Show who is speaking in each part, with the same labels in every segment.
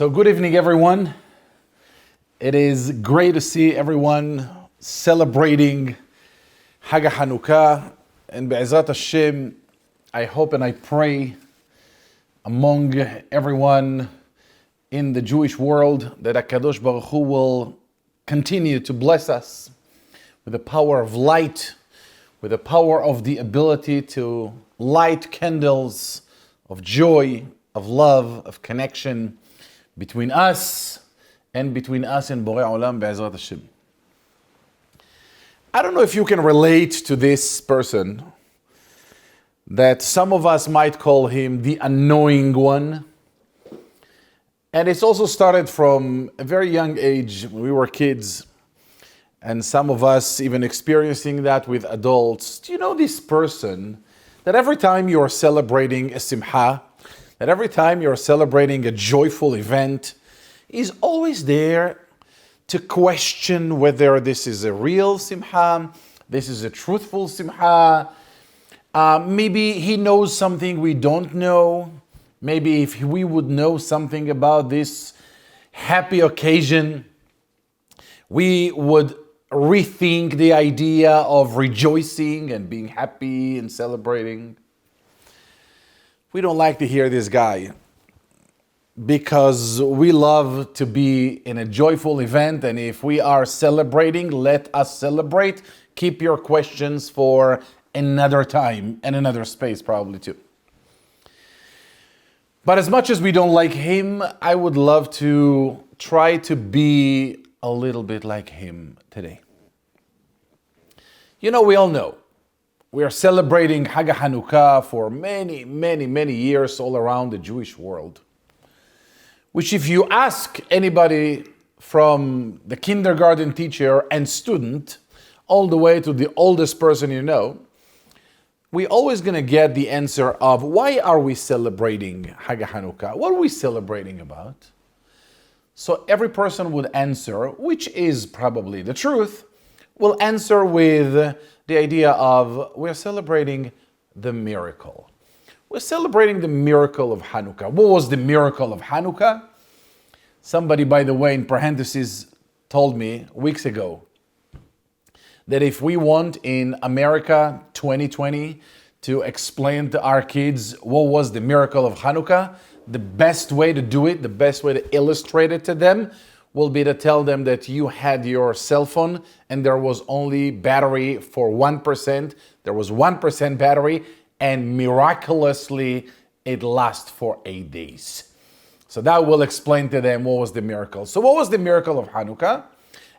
Speaker 1: So good evening, everyone. It is great to see everyone celebrating Hag Hanukkah. And Be'ezrat Hashem, I hope and I pray among everyone in the Jewish world that HaKadosh Baruch Hu will continue to bless us with the power of light, with the power of the ability to light candles of joy, of love, of connection between us and between us and Borei Olam Be'ezrat Hashem. I don't know if you can relate to this person that some of us might call him the annoying one. And it's also started from a very young age when we were kids, and some of us even experiencing that with adults. Do you know this person that every time you're celebrating a simcha, that every time you're celebrating a joyful event, is always there to question whether this is a real simcha, this is a truthful simcha. Maybe he knows something we don't know. Maybe if we would know something about this happy occasion, we would rethink the idea of rejoicing and being happy and celebrating. We don't like to hear this guy because we love to be in a joyful event, and if we are celebrating, let us celebrate. Keep your questions for another time and another space probably too. But as much as we don't like him, I would love to try to be a little bit like him today. You know, we all know we are celebrating Hag Hanukkah for many, many, many years all around the Jewish world, which if you ask anybody from the kindergarten teacher and student all the way to the oldest person you know, we're always going to get the answer of why are we celebrating Hag Hanukkah? What are we celebrating about? So every person would answer, which is probably the truth, will answer with the idea of we're celebrating the miracle. We're celebrating the miracle of Hanukkah. What was the miracle of Hanukkah? Somebody, by the way, in parentheses, told me weeks ago that if we want in America 2020 to explain to our kids what was the miracle of Hanukkah, the best way to do it, the best way to illustrate it to them will be to tell them that you had your cell phone and there was only battery for 1%. There was 1% battery and miraculously it lasts for 8 days. So that will explain to them what was the miracle. So what was the miracle of Hanukkah?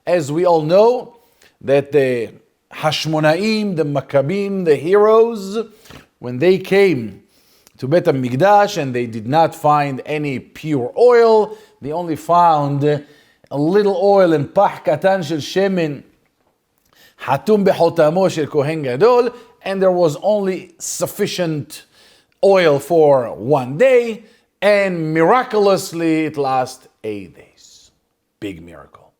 Speaker 1: As we all know, that the Hashmonaim, the Maccabim, the heroes, when they came to Bet HaMikdash and they did not find any pure oil, they only found a little oil and pach katan shel shemen, hatum behotamo shel kohen gadol, and there was only sufficient oil for 1 day, and miraculously it lasts 8 days. Big miracle.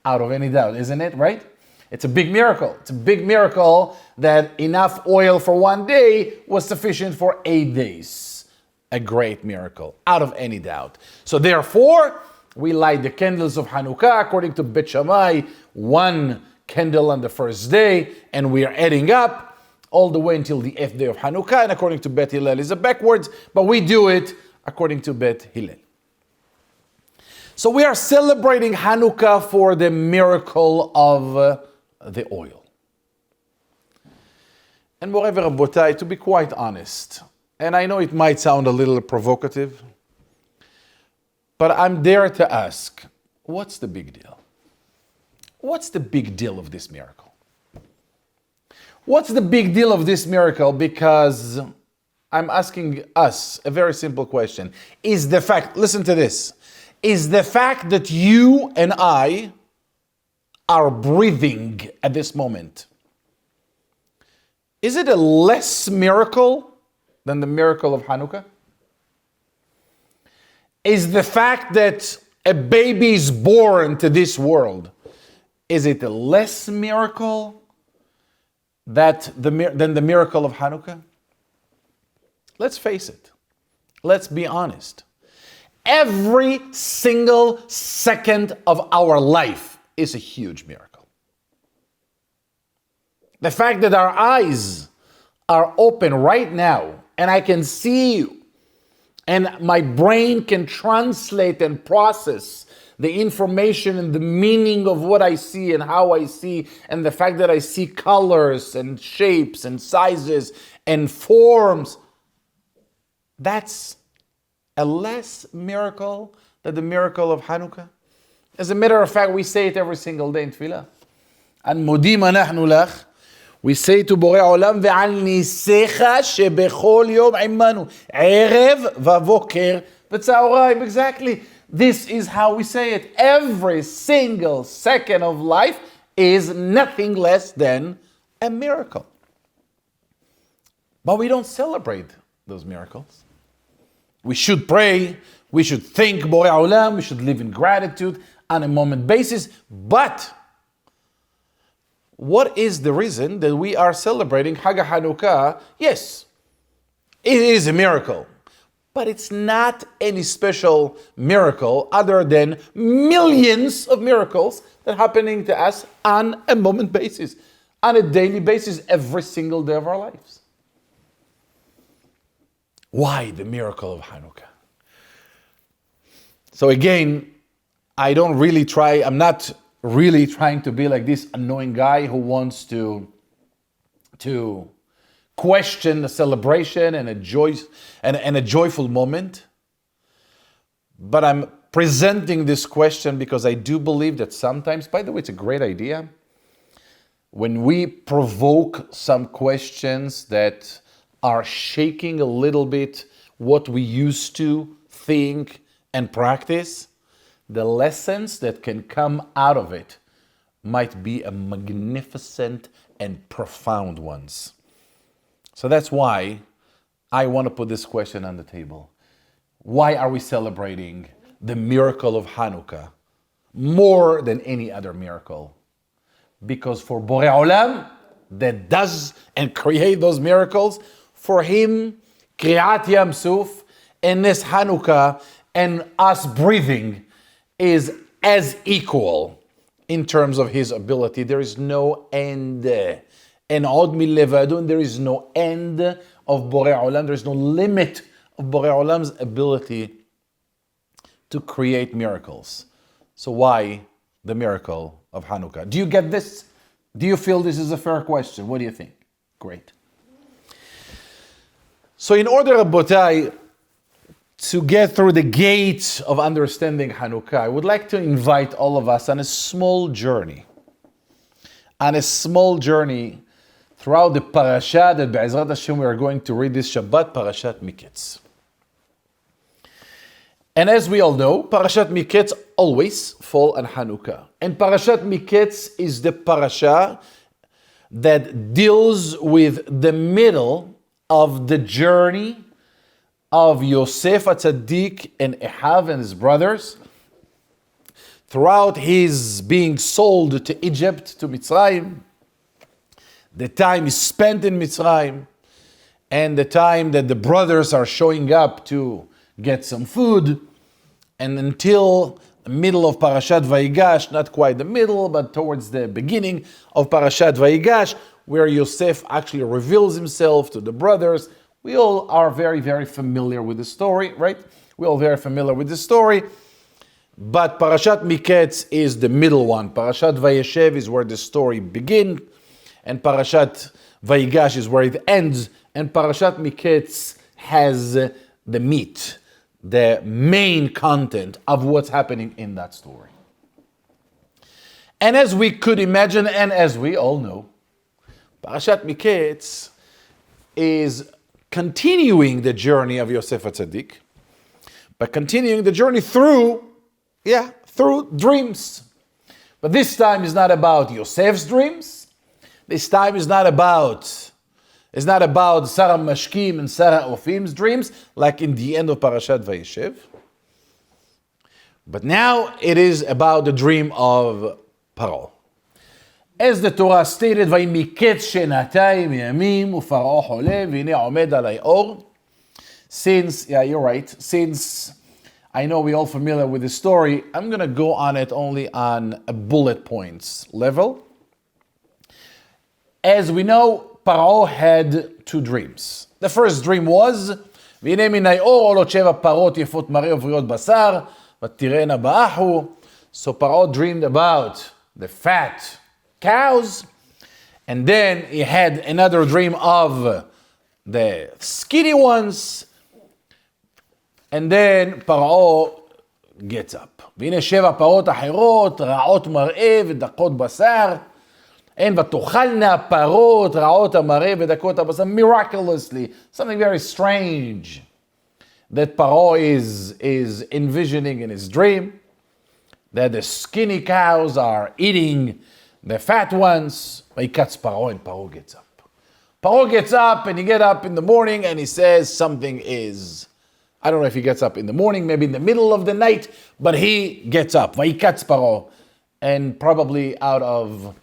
Speaker 1: Out of any doubt, isn't it, right? It's a big miracle. It's a big miracle that enough oil for 1 day was sufficient for 8 days. A great miracle, out of any doubt. So therefore, we light the candles of Hanukkah according to Bet Shammai, 1 candle on the first day, and we are adding up all the way until the 8th day of Hanukkah, and according to Bet Hillel is a backwards, but we do it according to Bet Hillel. So we are celebrating Hanukkah for the miracle of the oil. And moreover, Rabotai, to be quite honest, and I know it might sound a little provocative, but I'm there to ask, what's the big deal? What's the big deal of this miracle? What's the big deal of this miracle? Because I'm asking us a very simple question. Is the fact, listen to this, is the fact that you and I are breathing at this moment, is it a less miracle than the miracle of Hanukkah? Is the fact that a baby is born to this world, is it a less miracle than the miracle of Hanukkah? Let's face it. Let's be honest. Every single second of our life is a huge miracle. The fact that our eyes are open right now and I can see you and my brain can translate and process the information and the meaning of what I see and how I see, and the fact that I see colors and shapes and sizes and forms, that's a less miracle than the miracle of Hanukkah. As a matter of fact, we say it every single day in Tefillah. And modim anachnu lach, we say to Borei Olam, ve'al nisecha shebechol yom imanu, erev vavoker v'tzaorayim. Exactly. This is how we say it. Every single second of life is nothing less than a miracle. But we don't celebrate those miracles. We should pray, we should thank Borei Olam, we should live in gratitude on a moment basis. But what is the reason that we are celebrating Hag HaNukkah? Yes, it is a miracle. But it's not any special miracle other than millions of miracles that are happening to us on a moment basis, on a daily basis, every single day of our lives. Why the miracle of Hanukkah? So again, I'm not really trying to be like this annoying guy who wants to question the celebration and a joyful moment. But I'm presenting this question because I do believe that sometimes, by the way, it's a great idea, when we provoke some questions that are shaking a little bit what we used to think and practice, the lessons that can come out of it might be a magnificent and profound ones. So that's why I want to put this question on the table. Why are we celebrating the miracle of Hanukkah more than any other miracle? Because for Borei Olam, that does and create those miracles, for him, Kriyat Yam Suf and Nes Hanukkah and us breathing is as equal in terms of his ability. There is no end. And Od Milevadun, there is no end of Borei Olam, there is no limit of Borei Olam's ability to create miracles. So why the miracle of Hanukkah? Do you get this? Do you feel this is a fair question? What do you think? Great. So in order, Rabbotai, to get through the gate of understanding Hanukkah, I would like to invite all of us on a small journey. Throughout the parasha that Be'ezrat Hashem we are going to read this Shabbat, Parashat Miketz. And as we all know, Parashat Miketz always fall on Hanukkah. And Parashat Miketz is the parasha that deals with the middle of the journey of Yosef HaTzadik and Ehav and his brothers throughout his being sold to Egypt, to Mitzrayim. The time is spent in Mitzrayim, and the time that the brothers are showing up to get some food, and until the middle of Parashat Vayigash, not quite the middle, but towards the beginning of Parashat Vayigash, where Yosef actually reveals himself to the brothers. We all are very, very familiar with the story, right? We're all very familiar with the story. But Parashat Miketz is the middle one. Parashat Vayeshev is where the story begins. And Parashat Vayigash is where it ends. And Parashat Miketz has the meat, the main content of what's happening in that story. And as we could imagine, and as we all know, Parashat Miketz is continuing the journey of Yosef HaTzadik, but continuing the journey through dreams. But this time is not about Yosef's dreams. This time is not about Sarah Mashkim and Sarah Ofim's dreams, like in the end of Parashat Vayeshev. But now it is about the dream of Paro. As the Torah stated, "Vayimiketz shenatayim yamim uFaro chole v'hinei omed alay or." Since I know we're all familiar with the story. I'm going to go on it only on a bullet points level. As we know, Paro had two dreams. The first dream was, והנה מן היאור עולות 7 פרות יפות מראה ובריאות בשר, ותראינה באחו. So Paro dreamed about the fat cows, and then he had another dream of the skinny ones, and then Paro gets up. והנה 7 פרות אחרות, רעות מראה ודקות בשר, and ותאכלנה פרות רעות המראה ודקות הבשר. Miraculously, something very strange that Paro is envisioning in his dream, that the skinny cows are eating the fat ones. ויקץ Paro, and Paro gets up. Paro gets up, and he gets up in the morning, and he says something is, I don't know if he gets up in the morning, maybe in the middle of the night, but he gets up. ויקץ Paro, and probably out of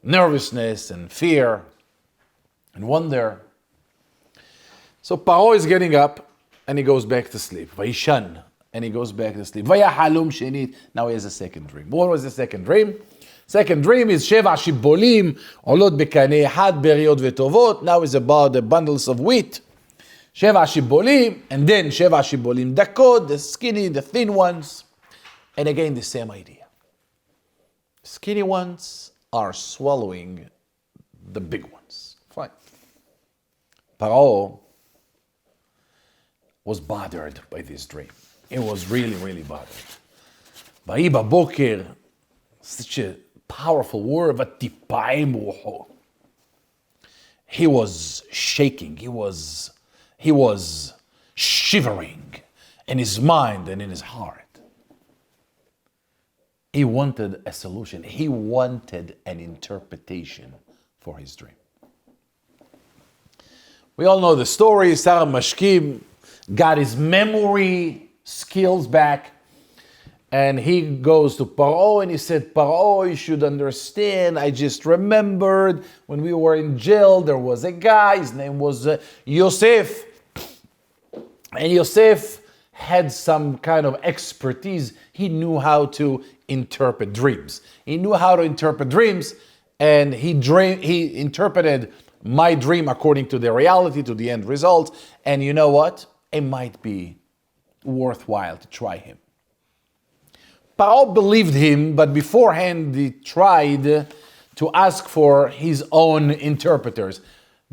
Speaker 1: nervousness and fear and wonder. So Paro is getting up, and he goes back to sleep. וישן, and he goes back to sleep. ויחלום שנית. Now he has a second dream. What was the second dream? Second dream is 7 שיבולים עולות בקנה אחד בריאות וטובות. Now it's about the bundles of wheat. 7 שיבולים, and then 7 שיבולים דקות, the skinny, the thin ones. And again, the same idea. Skinny ones are swallowing the big ones. Fine. Paro was bothered by this dream. It was really, really bothered. ויהי בבוקר, such a powerful word, ותיפעם רוחו. He was shaking. He was shivering in his mind and in his heart. He wanted a solution. He wanted an interpretation for his dream. We all know the story. Sarah Mashkim got his memory skills back, and he goes to Paro and he said, Paro, you should understand, I just remembered when we were in jail, there was a guy, his name was Yosef, and Yosef had some kind of expertise. He knew how to interpret dreams. He knew how to interpret dreams, and he interpreted my dream according to the reality, to the end result. And you know what? It might be worthwhile to try him. Paro believed him, but beforehand he tried to ask for his own interpreters.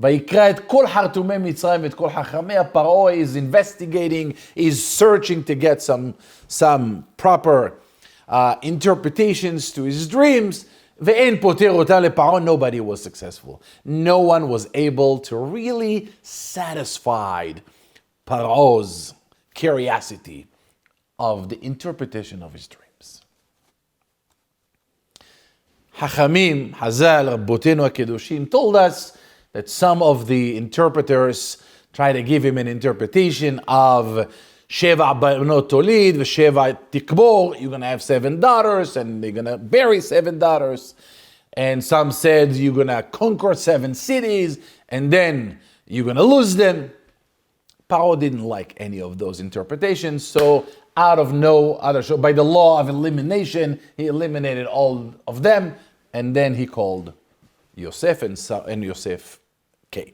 Speaker 1: ויקרא את כל חרטומי מצרים ואת כל חכמיה. Paro is investigating, is searching to get some proper interpretations to his dreams. ואין פותר אותה לפרעה. Nobody was successful. No one was able to really satisfy Paro's curiosity of the interpretation of his dreams. Hachamim, Hazal, Rabbotenu HaKedoshim told us that some of the interpreters try to give him an interpretation of Sheva Banot Tolid, Sheva Tikbor, you're going to have 7 daughters, and they're going to bury 7 daughters. And some said you're going to conquer 7 cities, and then you're going to lose them. Paro didn't like any of those interpretations, so out of no other, so by the law of elimination, he eliminated all of them, and then he called Yosef, and Yosef came.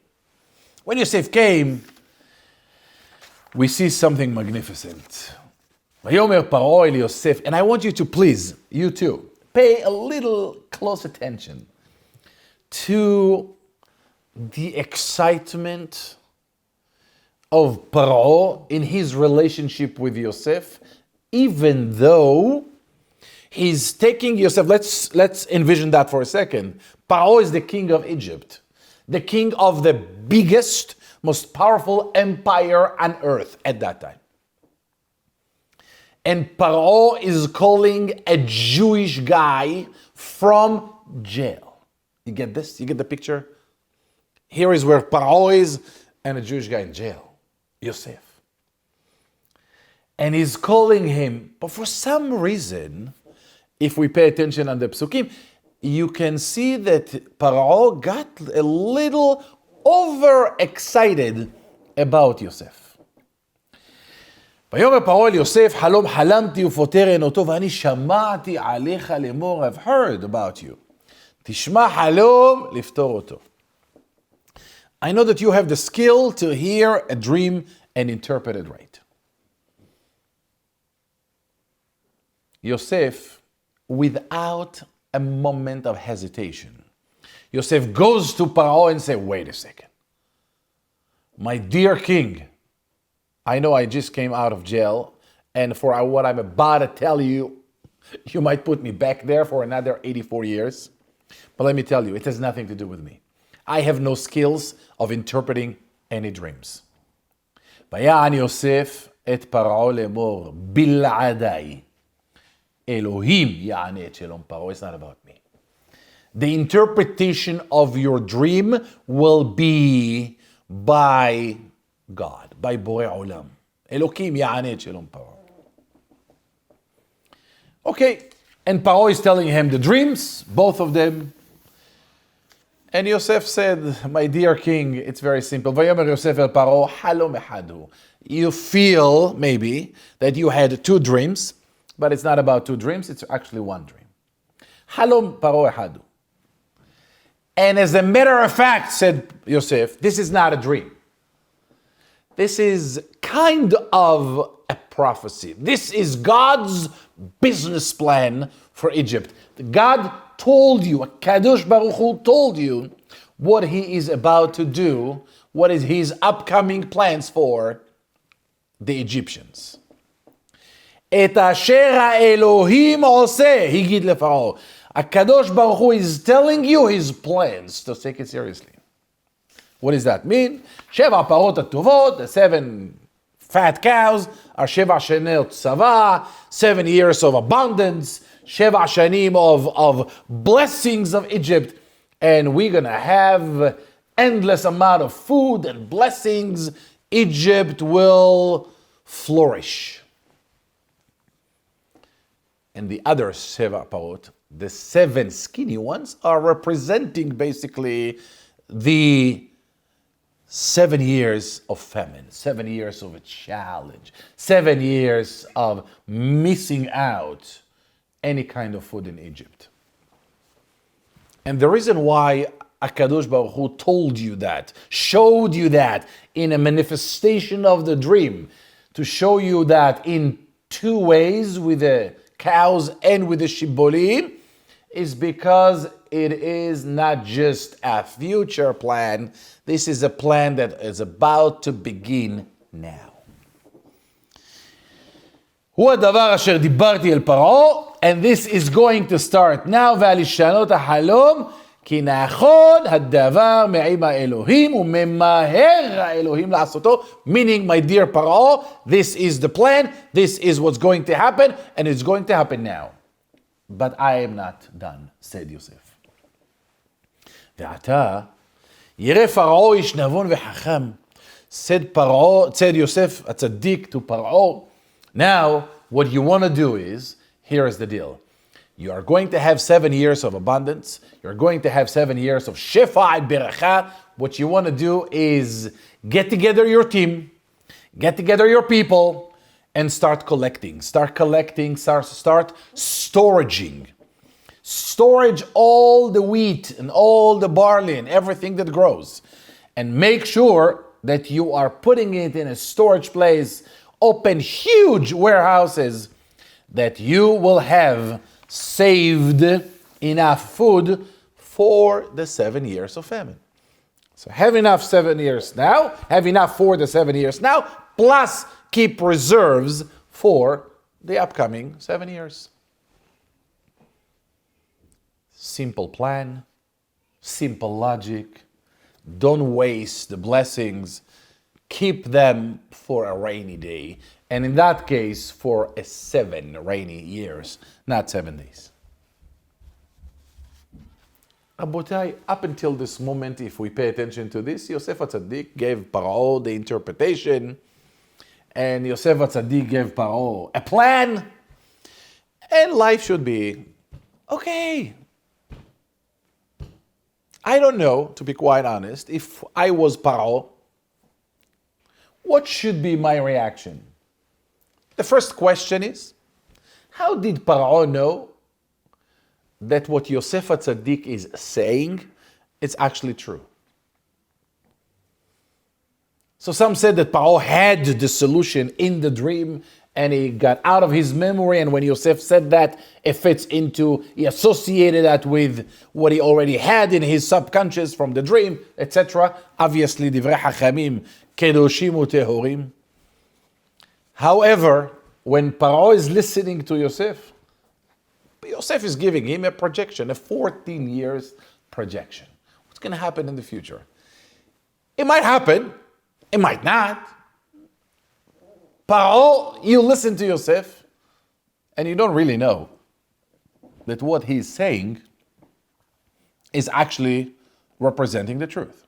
Speaker 1: When Yosef came, we see something magnificent. Vayomer Paro el Yosef, and I want you to please, you too, pay a little close attention to the excitement of Paro in his relationship with Yosef, even though he's taking Yosef. Let's envision that for a second. Paro is the king of Egypt, the king of the biggest, most powerful empire on earth at that time. And Paro is calling a Jewish guy from jail. You get this? You get the picture? Here is where Paro is, and a Jewish guy in jail, Yosef. And he's calling him, but for some reason, if we pay attention on the psukim, you can see that Paro got a little overexcited about Yosef. ויאמר פרעה אל יוסף, חלום חלמתי ופוטר אין אותו, ואני שמעתי עליך לאמור, I've heard about you. תשמע חלום, לפתור אותו. I know that you have the skill to hear a dream and interpret it right. Yosef, without a moment of hesitation, Yosef goes to Paro and says, wait a second. My dear king, I know I just came out of jail, and for what I'm about to tell you, you might put me back there for another 84 years. But let me tell you, it has nothing to do with me. I have no skills of interpreting any dreams. ויען יוסף את פרעה לאמור, בלעדיי. Elohim יענה את שלום פרעה. It's not about me. The interpretation of your dream will be by God, by בורא עולם. אלוקים יענה את שלום פרעה. Okay, and Paro is telling him the dreams, both of them. And Yosef said, my dear king, it's very simple. ויאמר יוסף אל פרעה, חלום אחד הוא. You feel, maybe, that you had two dreams, but it's not about two dreams, it's actually one dream. חלום פרעה אחד הוא. And as a matter of fact, said Yosef, this is not a dream. This is kind of a prophecy. This is God's business plan for Egypt. God told you, Kadosh Baruch Hu told you what he is about to do, what is his upcoming plans for the Egyptians. את אשר האלוהים עושה, הגיד לפרעה. Kadosh Baruch Hu is telling you his plans. So take it seriously. What does that mean? שבע הפרות הטובות, the 7 fat cows, are שבע שנות צבא, 7 years of abundance, שבע שנים of blessings of Egypt, and we're gonna have endless amount of food and blessings. Egypt will flourish. And the other שבע parot, the 7 skinny ones, are representing basically the 7 years of famine, 7 years of a challenge, 7 years of missing out any kind of food in Egypt. And the reason why HaKadosh Baruch Hu told you that, showed you that in a manifestation of the dream, to show you that in 2 ways, with the cows and with the shibolim, is because it is not just a future plan. This is a plan that is about to begin now. הוא הדבר אשר דיברתי אל פרעה, and this is going to start now, ועל לשנות החלום, כי נכון הדבר מעם האלוהים, וממהר האלוהים לעשותו, meaning, my dear פרעה, this is the plan, this is what's going to happen, and it's going to happen now. But I am not done, said Yosef. ועתה, ירא פרעה איש נבון וחכם, said Yosef הצדיק to פרעה, now, what you want to do is, here is the deal. You are going to have 7 years of abundance. You're going to have 7 years of shefa and beracha. What you want to do is get together your team, get together your people, and start collecting. Start storaging. Storage all the wheat and all the barley and everything that grows. And make sure that you are putting it in a storage place. Open huge warehouses that you will have saved enough food for the 7 years of famine. So have enough 7 years now, have enough for the 7 years now, plus keep reserves for the upcoming 7 years. Simple plan, simple logic. Don't waste the blessings. Keep them for a rainy day. And in that case, for 7 rainy years, not 7 days. Rabotai, up until this moment, if we pay attention to this, Yosef HaTzadik gave Paro the interpretation, and Yosef HaTzadik gave Paro a plan, and life should be okay. I don't know, to be quite honest, if I was Paro, what should be my reaction? The first question is, how did Paro know that what Yosef HaTzadik is saying is actually true? So some said that Paro had the solution in the dream and he got out of his memory, and when Yosef said that, it fits into, he associated that with what he already had in his subconscious from the dream, etc. Obviously, divrei hachamim kedoshim utehorim. However, when Paro is listening to Yosef, Yosef is giving him a projection, a 14 years projection. What's going to happen in the future? It might happen, it might not. Paro, you listen to Yosef, and you don't really know that what he's saying is actually representing the truth.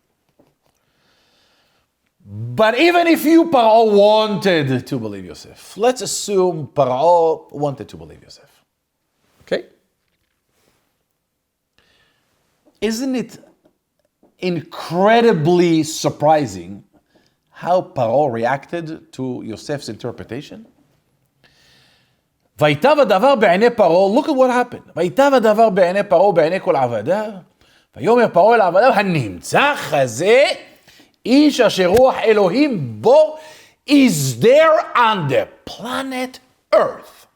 Speaker 1: But even if you, Paro, wanted to believe Yosef, let's assume Paro wanted to believe Yosef. Okay? Isn't it incredibly surprising how Paro reacted to Yosef's interpretation? ויטב הדבר בעיני פרעה, look at what happened. ויטב הדבר בעיני פרעה בעיני כל עבדיו, ויאמר פרעה אל עבדיו, הנמצא הזה, איש אשר רוח אלוהים בו, is there on the planet Earth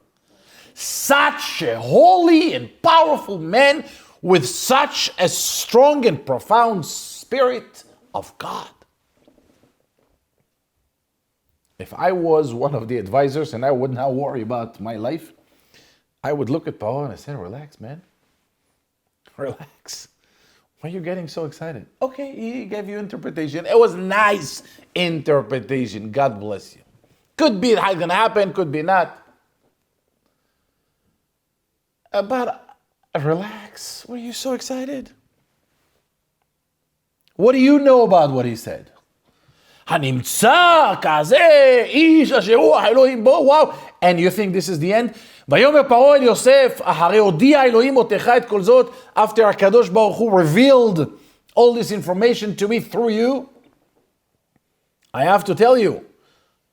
Speaker 1: such a holy and powerful man with such a strong and profound spirit of God? If I was one of the advisors and I would not worry about my life, I would look at Paro and I said, relax, man. Relax. Why are you getting so excited? Okay, he gave you interpretation. It was nice interpretation. God bless you. Could be how it's going to happen, could be not. But relax. Why are you so excited? What do you know about what he said? הנמצא כזה, איש אשר רוח אלוהים בו, וואו. And you think this is the end? ויאמר פרעה אל יוסף, אחרי הודיע אלוהים אותך את כל זאת, after הקדוש ברוך הוא revealed all this information to me through you, I have to tell you,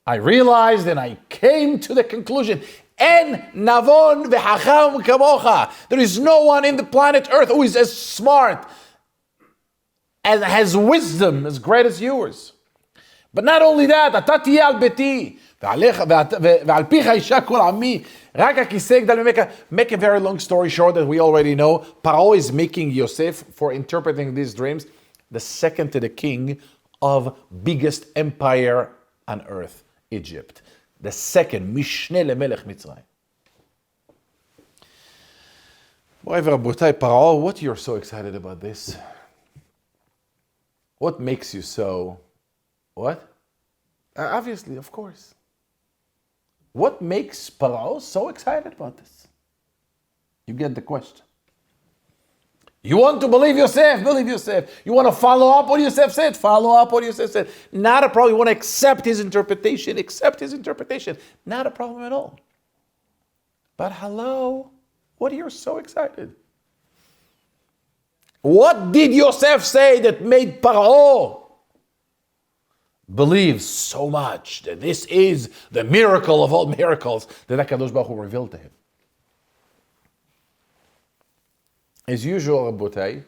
Speaker 1: I realized and I came to the conclusion, אין נבון וחכם כמוך. There is no one in the planet Earth who is as smart and has wisdom as great as yours. But not only that, אתה תהיה על ביתי, ועל פיך אישה כל עמי, רק הכיסא יגדל ממך. Make a very long story short that we already know, Paro is making Yosef, for interpreting these dreams, the second to the king of biggest empire on earth, Egypt. The second, משנה למלך מצרים. רבותיי, Paro, what you're so excited about this? What makes you so... What? Obviously, of course. What makes Paro so excited about this? You get the question. You want to believe Yosef, believe Yosef. You want to follow up what Yosef said, follow up what Yosef said. Not a problem. You want to accept his interpretation, accept his interpretation. Not a problem at all. But hello, what are you so excited? What did Yosef say that made Paro believe so much that this is the miracle of all miracles that HaKadosh Baruch Hu revealed to him? As usual, Rabotai,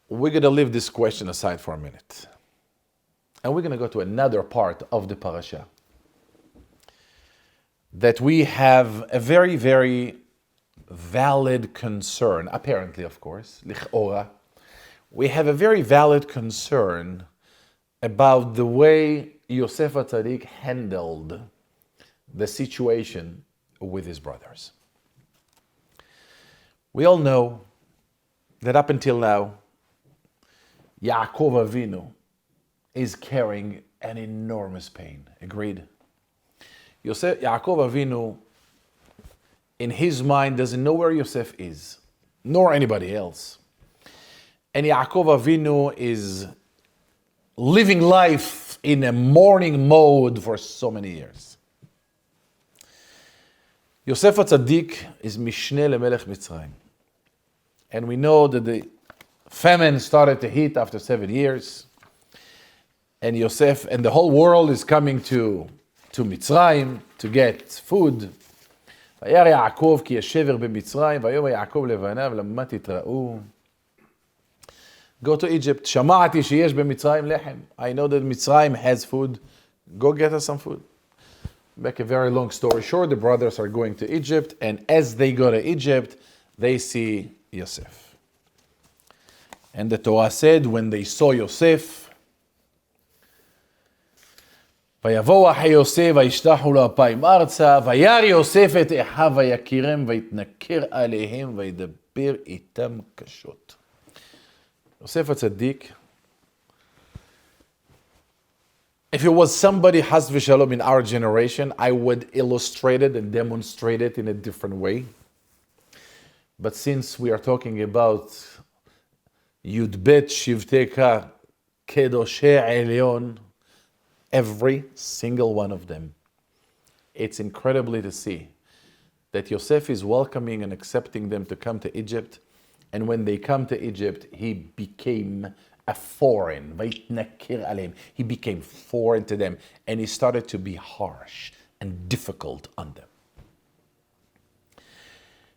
Speaker 1: we're going to leave this question aside for a minute. And we're going to go to another part of the parasha that we have a very, very valid concern, apparently, of course, lichora. We have a very valid concern about the way Yosef HaTzadik handled the situation with his brothers. We all know that up until now, Yaakov Avinu is carrying an enormous pain. Agreed? Yaakov Avinu, in his mind, doesn't know where Yosef is, nor anybody else. And Yaakov Avinu is living life in a mourning mode for so many years. Yosef HaTzadik is Mishneh LeMelech Mitzrayim. And we know that the famine started to hit after 7 years. And Yosef and the whole world is coming to to Mitzrayim to get food. וירא יעקב כי יש שבר במצרים, ויאמר יעקב לבניו למה תתראו. Go to Egypt. שמעתי שיש במצרים לחם. I know that Mitzrayim has food. Go get us some food. Make a very long story short, the brothers are going to Egypt, and as they go to Egypt, they see Yosef. And the Torah said, when they saw Yosef, ויבואו אחי יוסף וישלחו לו אפיים ארצה, וירא יוסף את אחיו ויכירם ויתנכר עליהם וידבר איתם קשות. יוסף הצדיק, if it was somebody, Has v'Shalom, in our generation, I would illustrate it and demonstrate it in a different way. But since we are talking about Yudbet Shivteka Kedoshei Elyon, every single one of them, it's incredibly to see that Yosef is welcoming and accepting them to come to Egypt. And when they come to Egypt, he became a foreign. He became foreign to them. And he started to be harsh and difficult on them.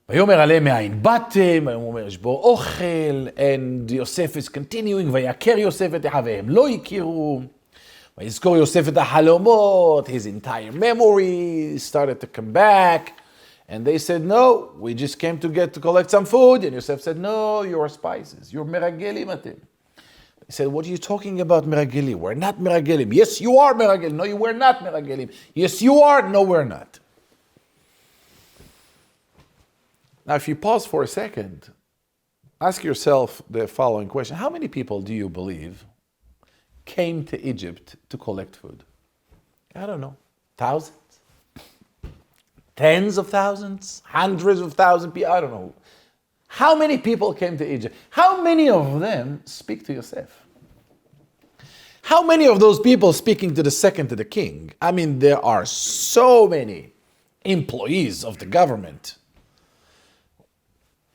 Speaker 1: ויאמר עליהם מאין באתם, ויאמר יש בו אוכל, and Yosef is continuing, ויכר יוסף את אחיו והם לא הכירו, ויזכור יוסף את החלומות, his entire memory started to come back. And they said, no, we just came to collect some food. And Yosef said, no, you are spices. You're meragelim atim. He said, what are you talking about meragelim? We're not meragelim. Yes, you are meragelim. No, you were not meragelim. Yes, you are. No, we're not. Now, if you pause for a second, ask yourself the following question. How many people do you believe came to Egypt to collect food? I don't know. Thousands? Tens of thousands, hundreds of thousands people, I don't know. How many people came to Egypt? How many of them speak to Yosef? How many of those people speaking to the king? I mean, there are so many employees of the government.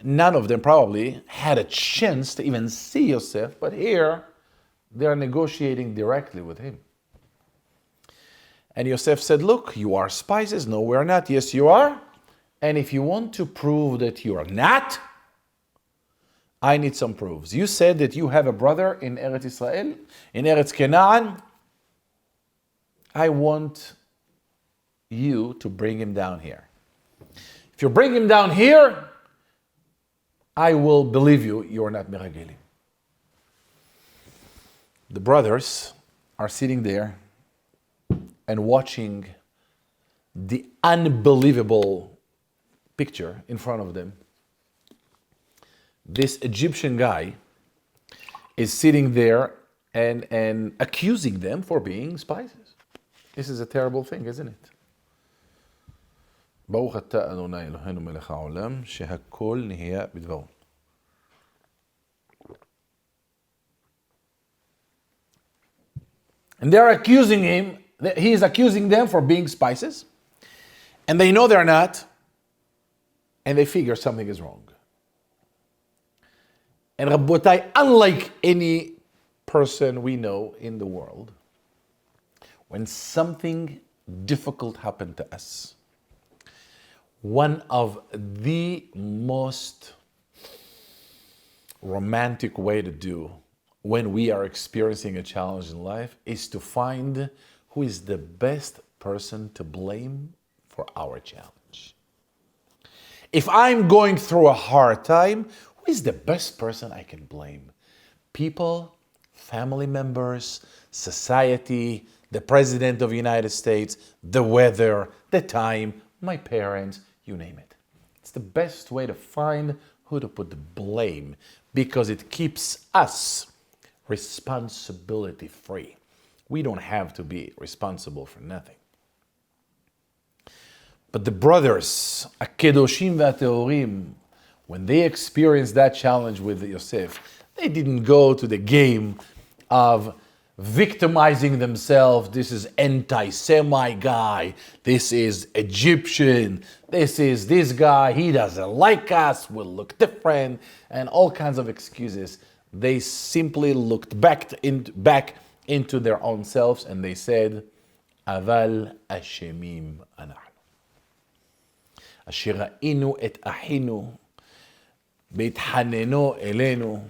Speaker 1: None of them probably had a chance to even see Yosef, but here they are negotiating directly with him. And Yosef said, look, you are spices. No, we're not. Yes, you are. And if you want to prove that you are not, I need some proofs. You said that you have a brother in Eretz Israel, in Eretz Canaan. I want you to bring him down here. If you bring him down here, I will believe you are not meragelim. The brothers are sitting there and watching the unbelievable picture in front of them. This Egyptian guy is sitting there and accusing them for being spices. This is a terrible thing, isn't it? ברוך אתה אדוני אלוהינו מלך העולם שהכל נהיה בדברו. And they're accusing him. He is accusing them for being spices, and they know they're not, and they figure something is wrong. And Rabbotai, unlike any person we know in the world, when something difficult happened to us, one of the most romantic way to do when we are experiencing a challenge in life is to find who is the best person to blame for our challenge. If I'm going through a hard time, who is the best person I can blame? People, family members, society, the President of the United States, the weather, the time, my parents, you name it. It's the best way to find who to put the blame because it keeps us responsibility free. We don't have to be responsible for nothing. But the brothers, Akedoshim v'Ateorim, when they experienced that challenge with Yosef, they didn't go to the game of victimizing themselves. This is anti-Semite guy. This is Egyptian. This is this guy. He doesn't like us. We'll look different. And all kinds of excuses. They simply looked back into their own selves and they said, אבל אשמים אנחנו. אשר ראינו את אחינו בהתחננו אלינו,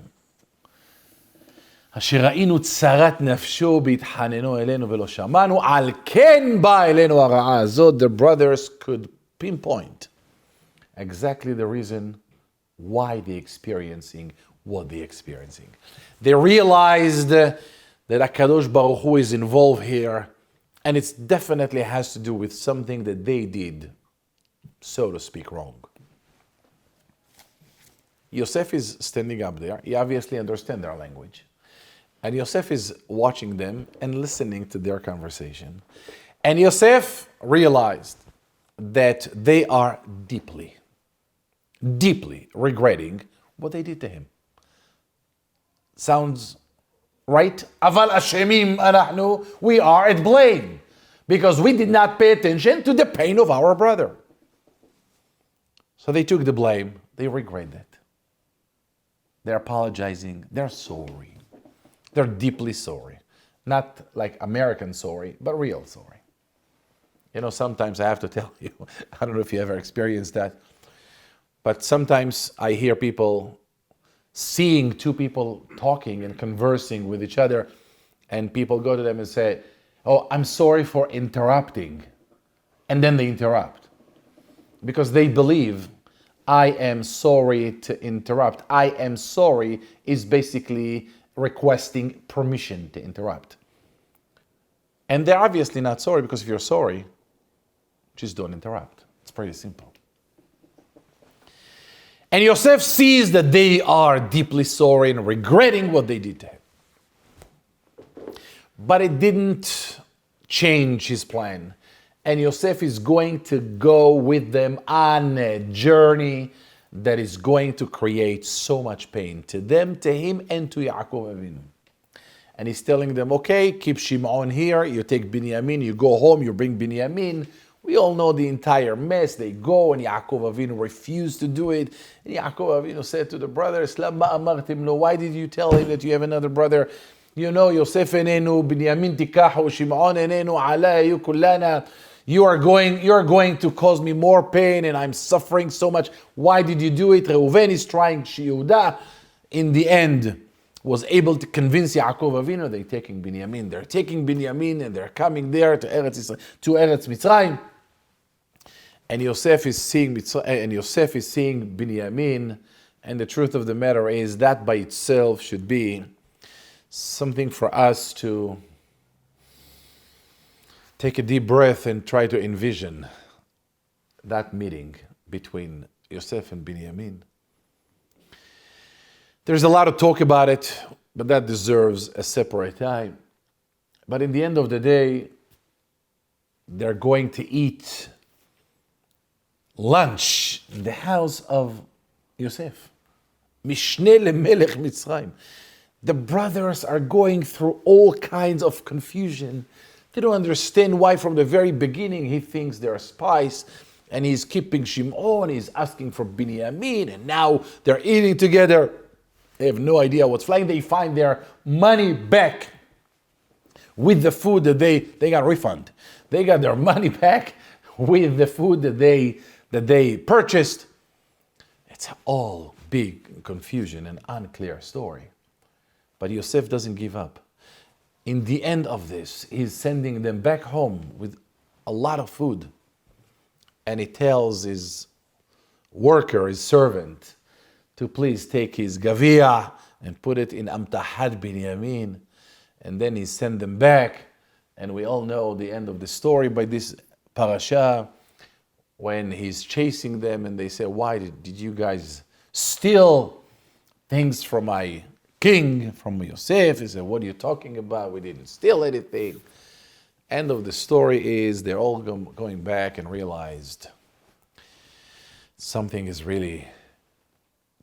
Speaker 1: אשר ראינו צרת נפשו בהתחננו אלינו ולא שמענו, על כן באה אלינו הרעה הזאת. The brothers could pinpoint exactly the reason why they're experiencing what they're experiencing. They realized that HaKadosh Baruch Hu is involved here, and it definitely has to do with something that they did, so to speak, wrong. Yosef is standing up there. He obviously understands their language. And Yosef is watching them and listening to their conversation. And Yosef realized that they are deeply, deeply regretting what they did to him. Sounds right? Aval ashemim anachnu, we are at blame because we did not pay attention to the pain of our brother. So they took the blame. They regret it. They're apologizing. They're sorry. They're deeply sorry. Not like American sorry, but real sorry. You know, sometimes I have to tell you, I don't know if you ever experienced that, but sometimes I hear people seeing two people talking and conversing with each other, and people go to them and say, "Oh, I'm sorry for interrupting." And then they interrupt because they believe, I am sorry to interrupt. I am sorry is basically requesting permission to interrupt. And they're obviously not sorry, because if you're sorry, just don't interrupt. It's pretty simple. And Yosef sees that they are deeply sorry and regretting what they did to him. But it didn't change his plan. And Yosef is going to go with them on a journey that is going to create so much pain to them, to him, and to Yaakov Avinu. And he's telling them, okay, keep Shimon here, you take Binyamin, you go home, you bring Binyamin. We all know the entire mess. They go, and Yaakov Avinu refused to do it. And Yaakov Avinu said to the brothers, Lama amartim lo, why did you tell him that you have another brother? You know, Yosef enenu, Binyamin tikahu, Shimon enenu, alayyu kullana. You are going to cause me more pain, and I'm suffering so much. Why did you do it? Reuven is trying. Yehuda, in the end, was able to convince Yaakov Avinu they're taking Binyamin. They're taking Binyamin, and they're coming there to Eretz Mitzrayim. And Yosef is seeing Binyamin, and the truth of the matter is that by itself should be something for us to take a deep breath and try to envision that meeting between Yosef and Binyamin. There's a lot of talk about it, but that deserves a separate time. But in the end of the day, they're going to eat lunch in the house of Yosef. Mishneh lemelech Mitzrayim. The brothers are going through all kinds of confusion. They don't understand why from the very beginning he thinks they're spies, and he's keeping Shimon, he's asking for Binyamin, and now they're eating together. They have no idea what's flying. They find their money back with the food that they got refund. They got their money back with the food that they purchased. It's all big confusion and unclear story. But Yosef doesn't give up. In the end of this, he's sending them back home with a lot of food. And he tells his worker, his servant, to please take his gavia and put it in Amtahad Binyamin. And then he sent them back. And we all know the end of the story by this parasha, when he's chasing them and they say, why did you guys steal things from my king, from Yosef? He said, what are you talking about? We didn't steal anything. End of the story is they're all going back and realized something is really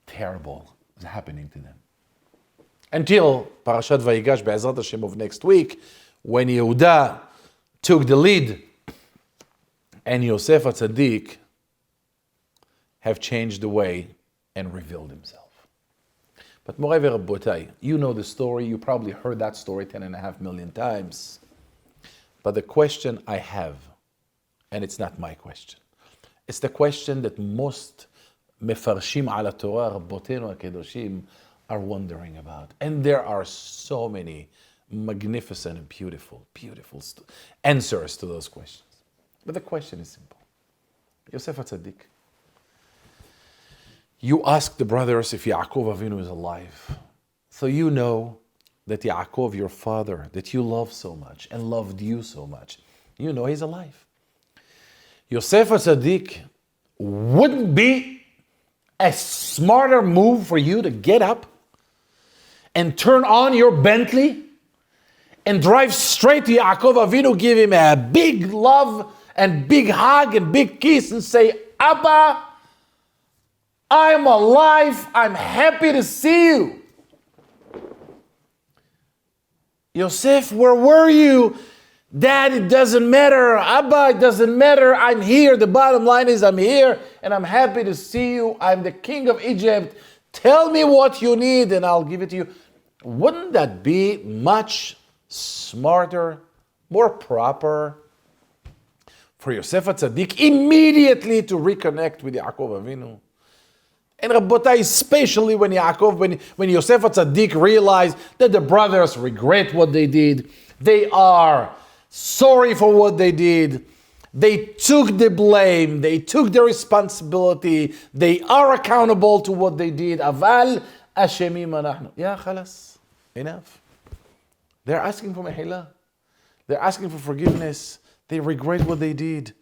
Speaker 1: terrible is happening to them. Until Parashat Vayigash Be'ezrat Hashem of next week, when Yehuda took the lead and Yosef HaTzadik have changed the way and revealed himself. But Morei ve'Rabotai, you know the story. You probably heard that story 10.5 million times. But the question I have, and it's not my question, it's the question that most mefarshim ala Torah, Rabbotenu HaKedoshim, are wondering about. And there are so many magnificent and beautiful answers to those questions. But the question is simple. Yosef HaTzadik, you ask the brothers if Yaakov Avinu is alive. So you know that Yaakov, your father, that you love so much and loved you so much, you know he's alive. Yosef HaTzadik, wouldn't be a smarter move for you to get up and turn on your Bentley and drive straight to Yaakov Avinu, give him a big love and big hug and big kiss and say, Abba, I'm alive, I'm happy to see you. Yosef, where were you? Dad, it doesn't matter. Abba, it doesn't matter. I'm here. The bottom line is I'm here and I'm happy to see you. I'm the king of Egypt. Tell me what you need and I'll give it to you. Wouldn't that be much smarter, more proper for Yosef HaTzadik immediately to reconnect with Yaakov Avinu? And Rabbotai, especially when Yosef HaTzadik realized that the brothers regret what they did, they are sorry for what they did, they took the blame, they took the responsibility, they are accountable to what they did. Aval Ashemim anachnu. Yeah, khalas, enough. They're asking for mehila. They're asking for forgiveness. They regret what they did.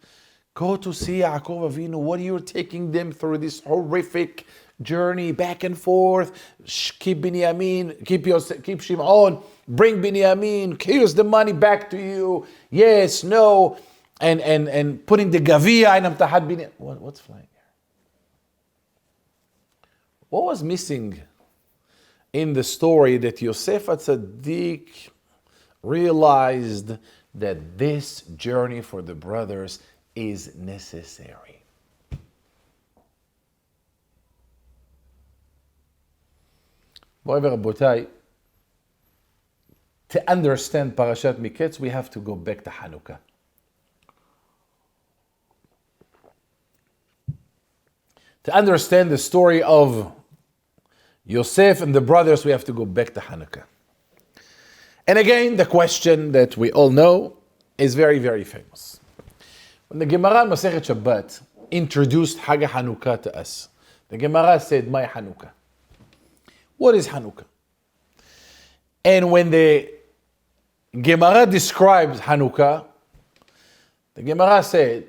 Speaker 1: Go to see Yaakov Avinu. What are you taking them through this horrific journey back and forth? Keep Binyamin, keep Shimon, bring Binyamin, here's the money back to you. Yes, no, and putting the Gavia in Amtahad Binyamin. What's flying here? What was missing in the story that Yosef HaTzadik realized that this journey for the brothers is necessary? Boy, Rabbotai, to understand Parashat Miketz, we have to go back to Hanukkah. To understand the story of Yosef and the brothers, we have to go back to Hanukkah. And again, the question that we all know is very, very famous. When the Gemara in Masechet Shabbat introduced Hag Hanukkah to us, the Gemara said, "My Hanukkah." What is Hanukkah? And when the Gemara describes Hanukkah, the Gemara said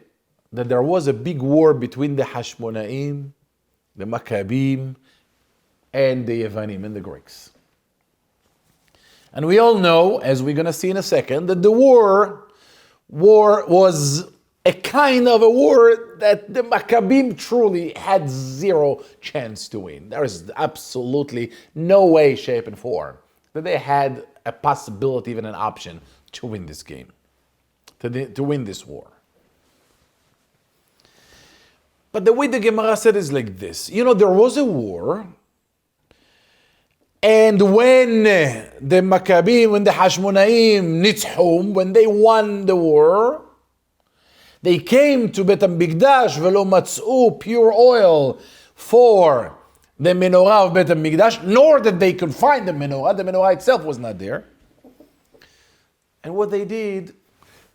Speaker 1: that there was a big war between the Hashmonaim, the Maccabim, and the Yevanim, and the Greeks. And we all know, as we're going to see in a second, that the war was a kind of a war that the Maccabim truly had zero chance to win. There is absolutely no way, shape, and form that they had a possibility, even an option, to win this game, to win this war. But the way the Gemara said is like this. You know, there was a war, and when the Maccabim, when the Hashmonaim nitzhum, when they won the war, they came to Bet HaMikdash velo matz'u pure oil for the menorah of Bet HaMikdash, nor that they could find the menorah. The menorah itself was not there. And what they did,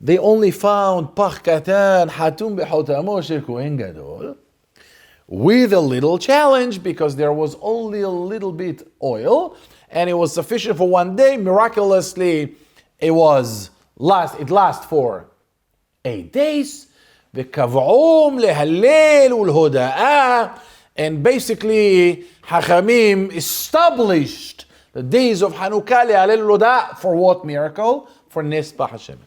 Speaker 1: they only found pach katan hatum b'chotamo shel kohen gadol, with a little challenge, because there was only a little bit oil, and it was sufficient for one day. Miraculously, it lasts for 8 days. וקבעום להלל ולהודאה, and basically Hachamim established the days of Hanukkah להלל ולהודאה for what miracle? For Nes Hashem.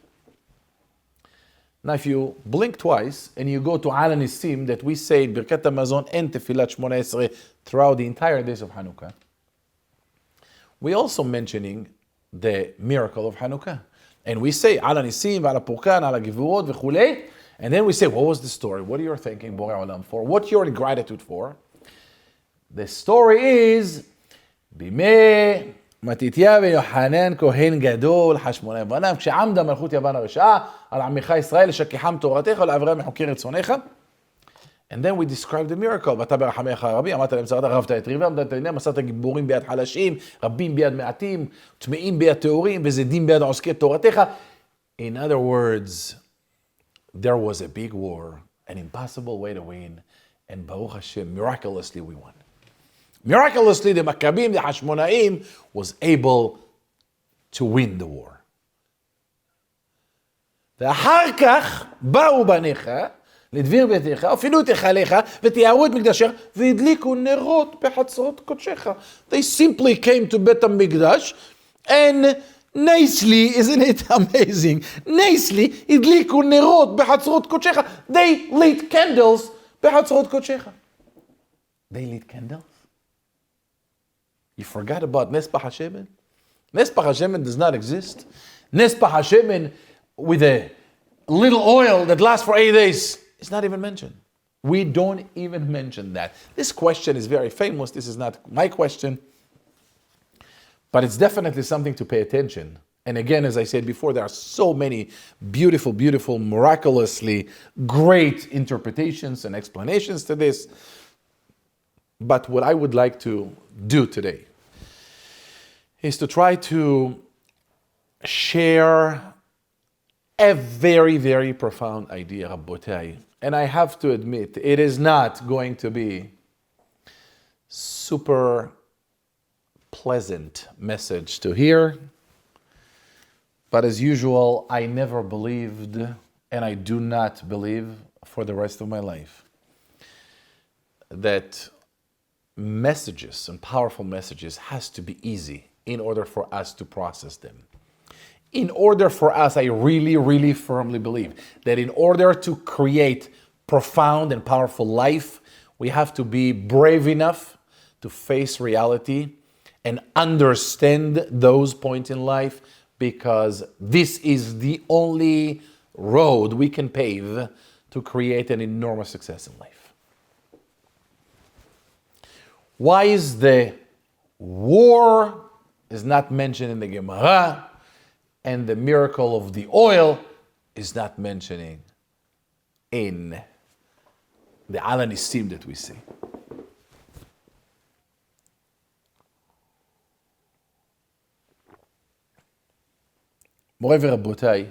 Speaker 1: Now if you blink twice and you go to Al Nisim that we say Birkat HaMazon and Tefilat Shmona Esrei throughout the entire days of Hanukkah, we also mentioning the miracle of Hanukkah. And we say Al Nisim, Al Purkan, Al Givurot, v'chulei. And then we say, what was the story? What are you thanking Borei Olam for? What you're in gratitude for? The story is, Bimei מתתיה ויוחנן כהן גדול חשמונאי בניו, כשעמדה מלכות יוון הרשעה על עמך ישראל לשכחם תורתך ולעברם מחוקי רצונך. And then we describe the miracle. ואתה ברחמך רבי, אמרת להם צרת רבת את ריבם, עמדת עיניהם, מסרת גיבורים ביד חלשים, רבים ביד מעטים, טמאים ביד טהורים, וזדים ביד עוסקי תורתך. In other words, there was a big war, an impossible way to win, and Baruch Hashem, miraculously we won. Miraculously, the Maccabim, the Hashmonaim, was able to win the war. ואחר כך באו בניך, לדביר ביתך, אפילו את היכליך, ותיארו את מקדשך, והדליקו נרות בחצרות קודשך. They simply came to בית המקדש, and nicely, isn't it amazing? Nicely, הדליקו נרות בחצרות קודשך. They lit candles בחצרות קודשך. They lit candles? You forgot about Nes Pach HaShemen? Nes Pach HaShemen does not exist. Nes Pach HaShemen with a little oil that lasts for 8 days is not even mentioned. We don't even mention that. This question is very famous. This is not my question. But it's definitely something to pay attention. And again, as I said before, there are so many beautiful, beautiful, miraculously great interpretations and explanations to this. But what I would like to do today is to try to share a very, very profound idea, Rabbotai. And I have to admit, it is not going to be super pleasant message to hear. But as usual, I never believed, and I do not believe for the rest of my life, that messages and powerful messages has to be easy in order for us to process them. In order for us, I really, really firmly believe that in order to create profound and powerful life, we have to be brave enough to face reality and understand those points in life, because this is the only road we can pave to create an enormous success in life. Why is the war is not mentioned in the Gemara, and the miracle of the oil is not mentioning in the Ala Nisim that we see? Moray v'Rabotai,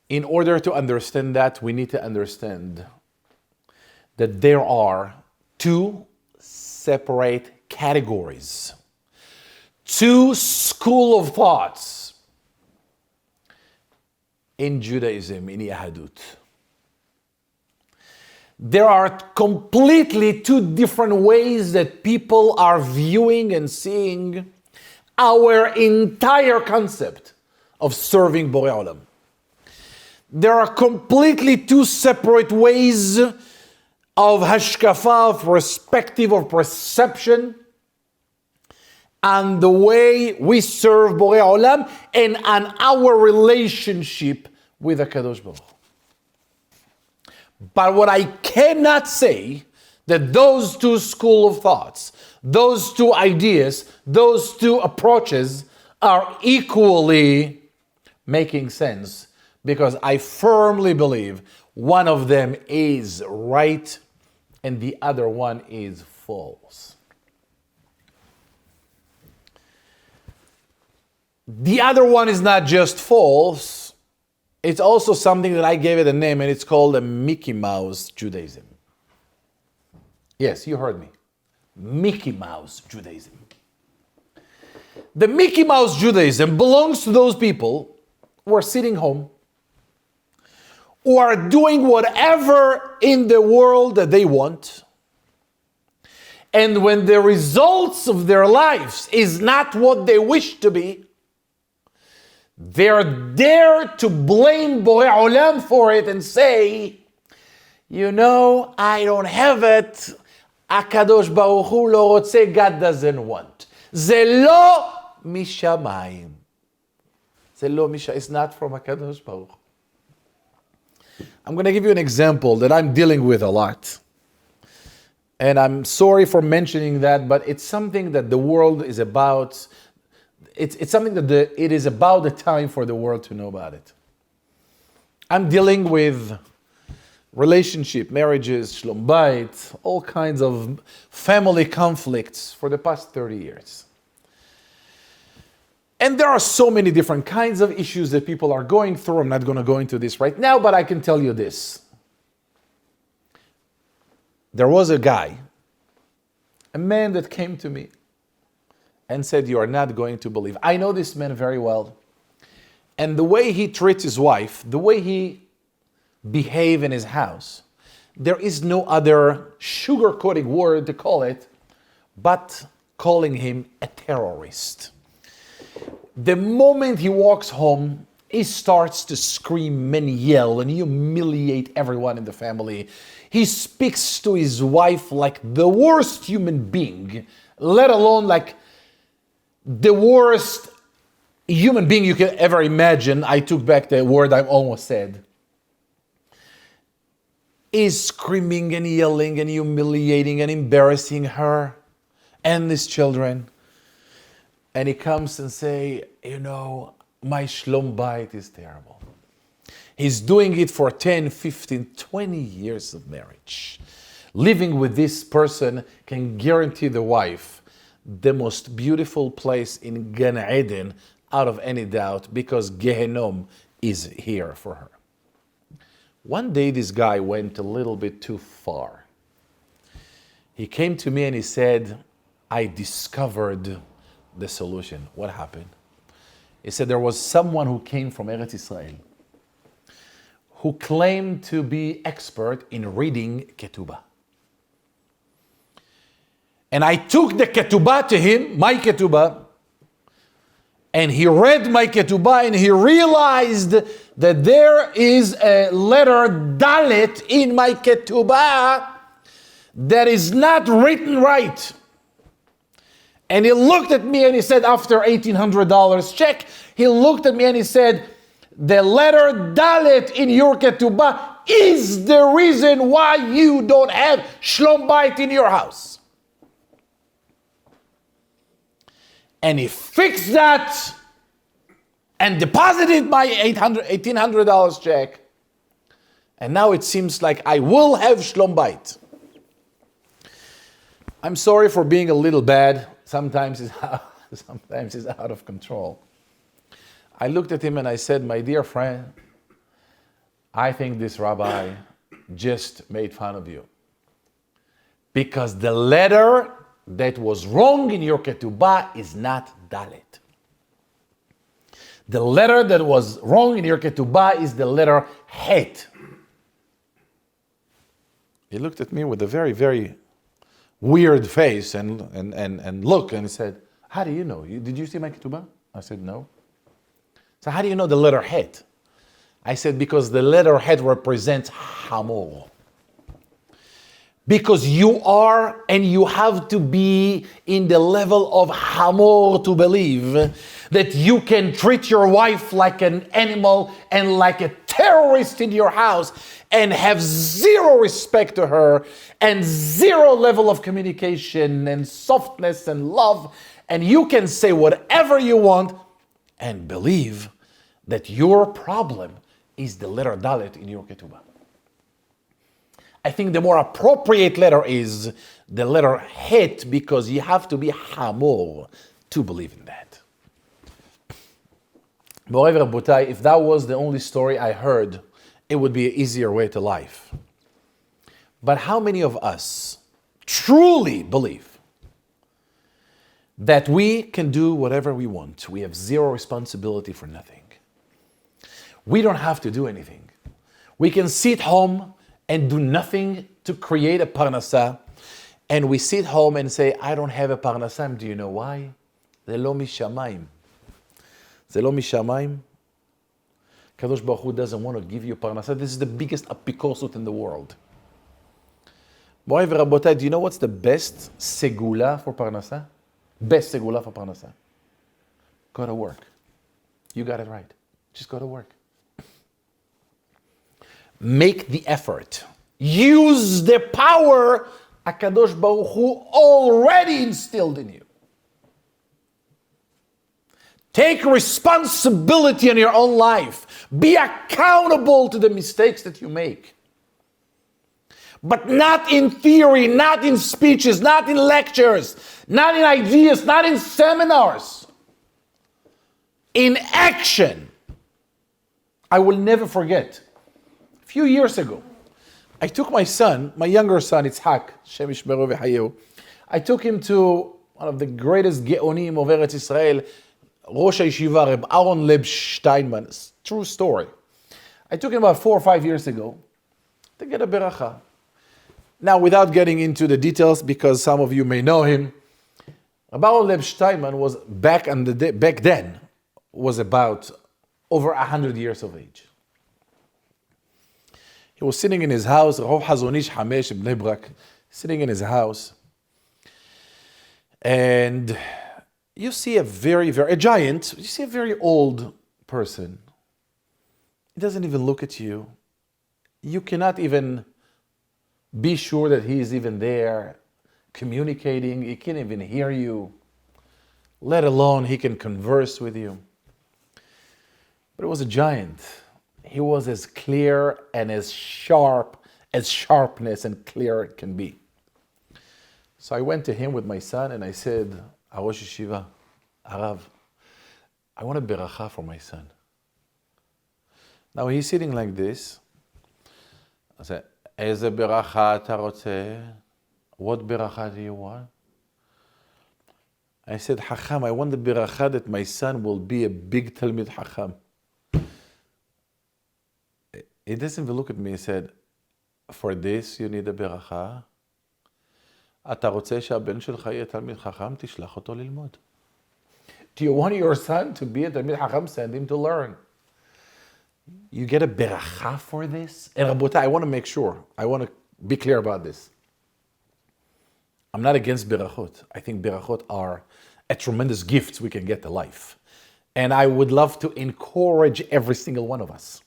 Speaker 1: in order to understand that, we need to understand that there are two separate categories, two school of thoughts in Judaism, in Yahadut. There are completely two different ways that people are viewing and seeing our entire concept of serving Borei Olam. There are completely two separate ways of hashkafa, of perspective, of perception, and the way we serve Borei Olam and on our relationship with HaKadosh Baruch Hu. But what I cannot say that those two school of thoughts, those two ideas, those two approaches are equally making sense, because I firmly believe one of them is right and the other one is false. The other one is not just false, it's also something that I gave it a name, and it's called a Mickey Mouse Judaism. Yes, you heard me. Mickey Mouse Judaism. The Mickey Mouse Judaism belongs to those people who are sitting home, who are doing whatever in the world that they want, and when the results of their lives is not what they wish to be, they're there to blame Borei Olam for it and say, you know, I don't have it, HaKadosh Baruch Hu lo rotze, God doesn't want. זה לא משמיים. זה לא משמיים. It's not from HaKadosh Baruch Hu. I'm going to give you an example that I'm dealing with a lot. And I'm sorry for mentioning that, but it's something that the world is about. It's something that it is about the time for the world to know about it. I'm dealing with relationship, marriages, shlom bayit, all kinds of family conflicts for the past 30 years. And there are so many different kinds of issues that people are going through. I'm not going to go into this right now, but I can tell you this. There was a guy, a man that came to me and said, "You are not going to believe." I know this man very well. And the way he treats his wife, the way he behaves in his house, there is no other sugar-coating word to call it, but calling him a terrorist. The moment he walks home, he starts to scream and yell and humiliate everyone in the family. He speaks to his wife like the worst human being, let alone like the worst human being you can ever imagine. I took back the word I almost said. He's screaming and yelling and humiliating and embarrassing her and his children. And he comes and say, my shlom bayit is terrible. He's doing it for 10, 15, 20 years of marriage. Living with this person can guarantee the wife the most beautiful place in Gan Eden, out of any doubt, because Gehenom is here for her. One day this guy went a little bit too far. He came to me and he said, "I discovered the solution." What happened? He said there was someone who came from Eretz Israel who claimed to be expert in reading ketubah. And I took the ketubah to him, my ketubah, and he read my ketubah and he realized that there is a letter dalet in my ketubah that is not written right. And he looked at me and he said, after $1,800 check, he looked at me and he said, "The letter dalet in your ketubah is the reason why you don't have shlom bayit in your house." And he fixed that and deposited my $1,800 check. And now it seems like I will have shlom bayit. I'm sorry for being a little bad. Sometimes it's out of control. I looked at him and I said, "My dear friend, I think this rabbi just made fun of you. Because the letter that was wrong in your ketubah is not dalet. The letter that was wrong in your ketubah is the letter het." He looked at me with a very, very weird face and look, and he said, "How do you know? Did you see my ketubah?" I said, "No." So how do you know the letter het? I said, "Because the letter het represents hamor. Because you are and you have to be in the level of hamor to believe that you can treat your wife like an animal and like a terrorist in your house and have zero respect to her and zero level of communication and softness and love, and you can say whatever you want and believe that your problem is the letter dalet in your ketubah." I think the more appropriate letter is the letter het, because you have to be hamor to believe in that. Moreover, Rabotai, if that was the only story I heard, it would be an easier way to life. But how many of us truly believe that we can do whatever we want? We have zero responsibility for nothing. We don't have to do anything. We can sit home and do nothing to create a parnasa, and we sit home and say, "I don't have a parnasa." Do you know why? זה לא משמיים. זה לא משמיים. Kadosh Baruch Hu doesn't want to give you parnasa. This is the biggest apikorsut in the world. Moray v'rabotai, do you know what's the best segula for parnasa? Best segula for parnasa? Go to work. You got it right. Just go to work. Make the effort. Use the power HaKadosh Baruch Hu already instilled in you. Take responsibility in your own life. Be accountable to the mistakes that you make. But not in theory, not in speeches, not in lectures, not in ideas, not in seminars. In action. I will never forget. A few years ago, I took my son, my younger son, Yitzhak, Shem Yishmeru v'Hayehu. I took him to one of the greatest Geonim of Eretz Israel, Rosh HaYeshiva, Reb Aaron Leb Steinman. It's a true story. I took him about 4 or 5 years ago to get a beracha. Now, without getting into the details, because some of you may know him, Reb Aaron Leb Steinman was back then was about over 100 years of age. He was sitting in his house, Rov Hazonish Hamesh Bnei Brak, sitting in his house, and you see a giant, you see a very old person. He doesn't even look at you. You cannot even be sure that he is even there, communicating. He can't even hear you, let alone he can converse with you. But it was a giant. He was as clear and as sharp as sharpness and clear it can be. So I went to him with my son and I said, Rosh Yeshiva, Arav, I want a beracha for my son. Now he's sitting like this. I said, Eze beracha ata rotze? What beracha do you want? I said, Hacham, I want the beracha that my son will be a big Talmid Hacham. He doesn't even look at me. He said, for this you need a beracha. אתה רוצה שהבן שלך יהיה תלמיד חכם? תשלח אותו ללמוד. Do you want your son to be a תלמיד חכם? Send him to learn. You get a beracha for this? And Rabotai, I want to make sure. I want to be clear about this. I'm not against berachot. I think berachot are a tremendous gift we can get to life. And I would love to encourage every single one of us.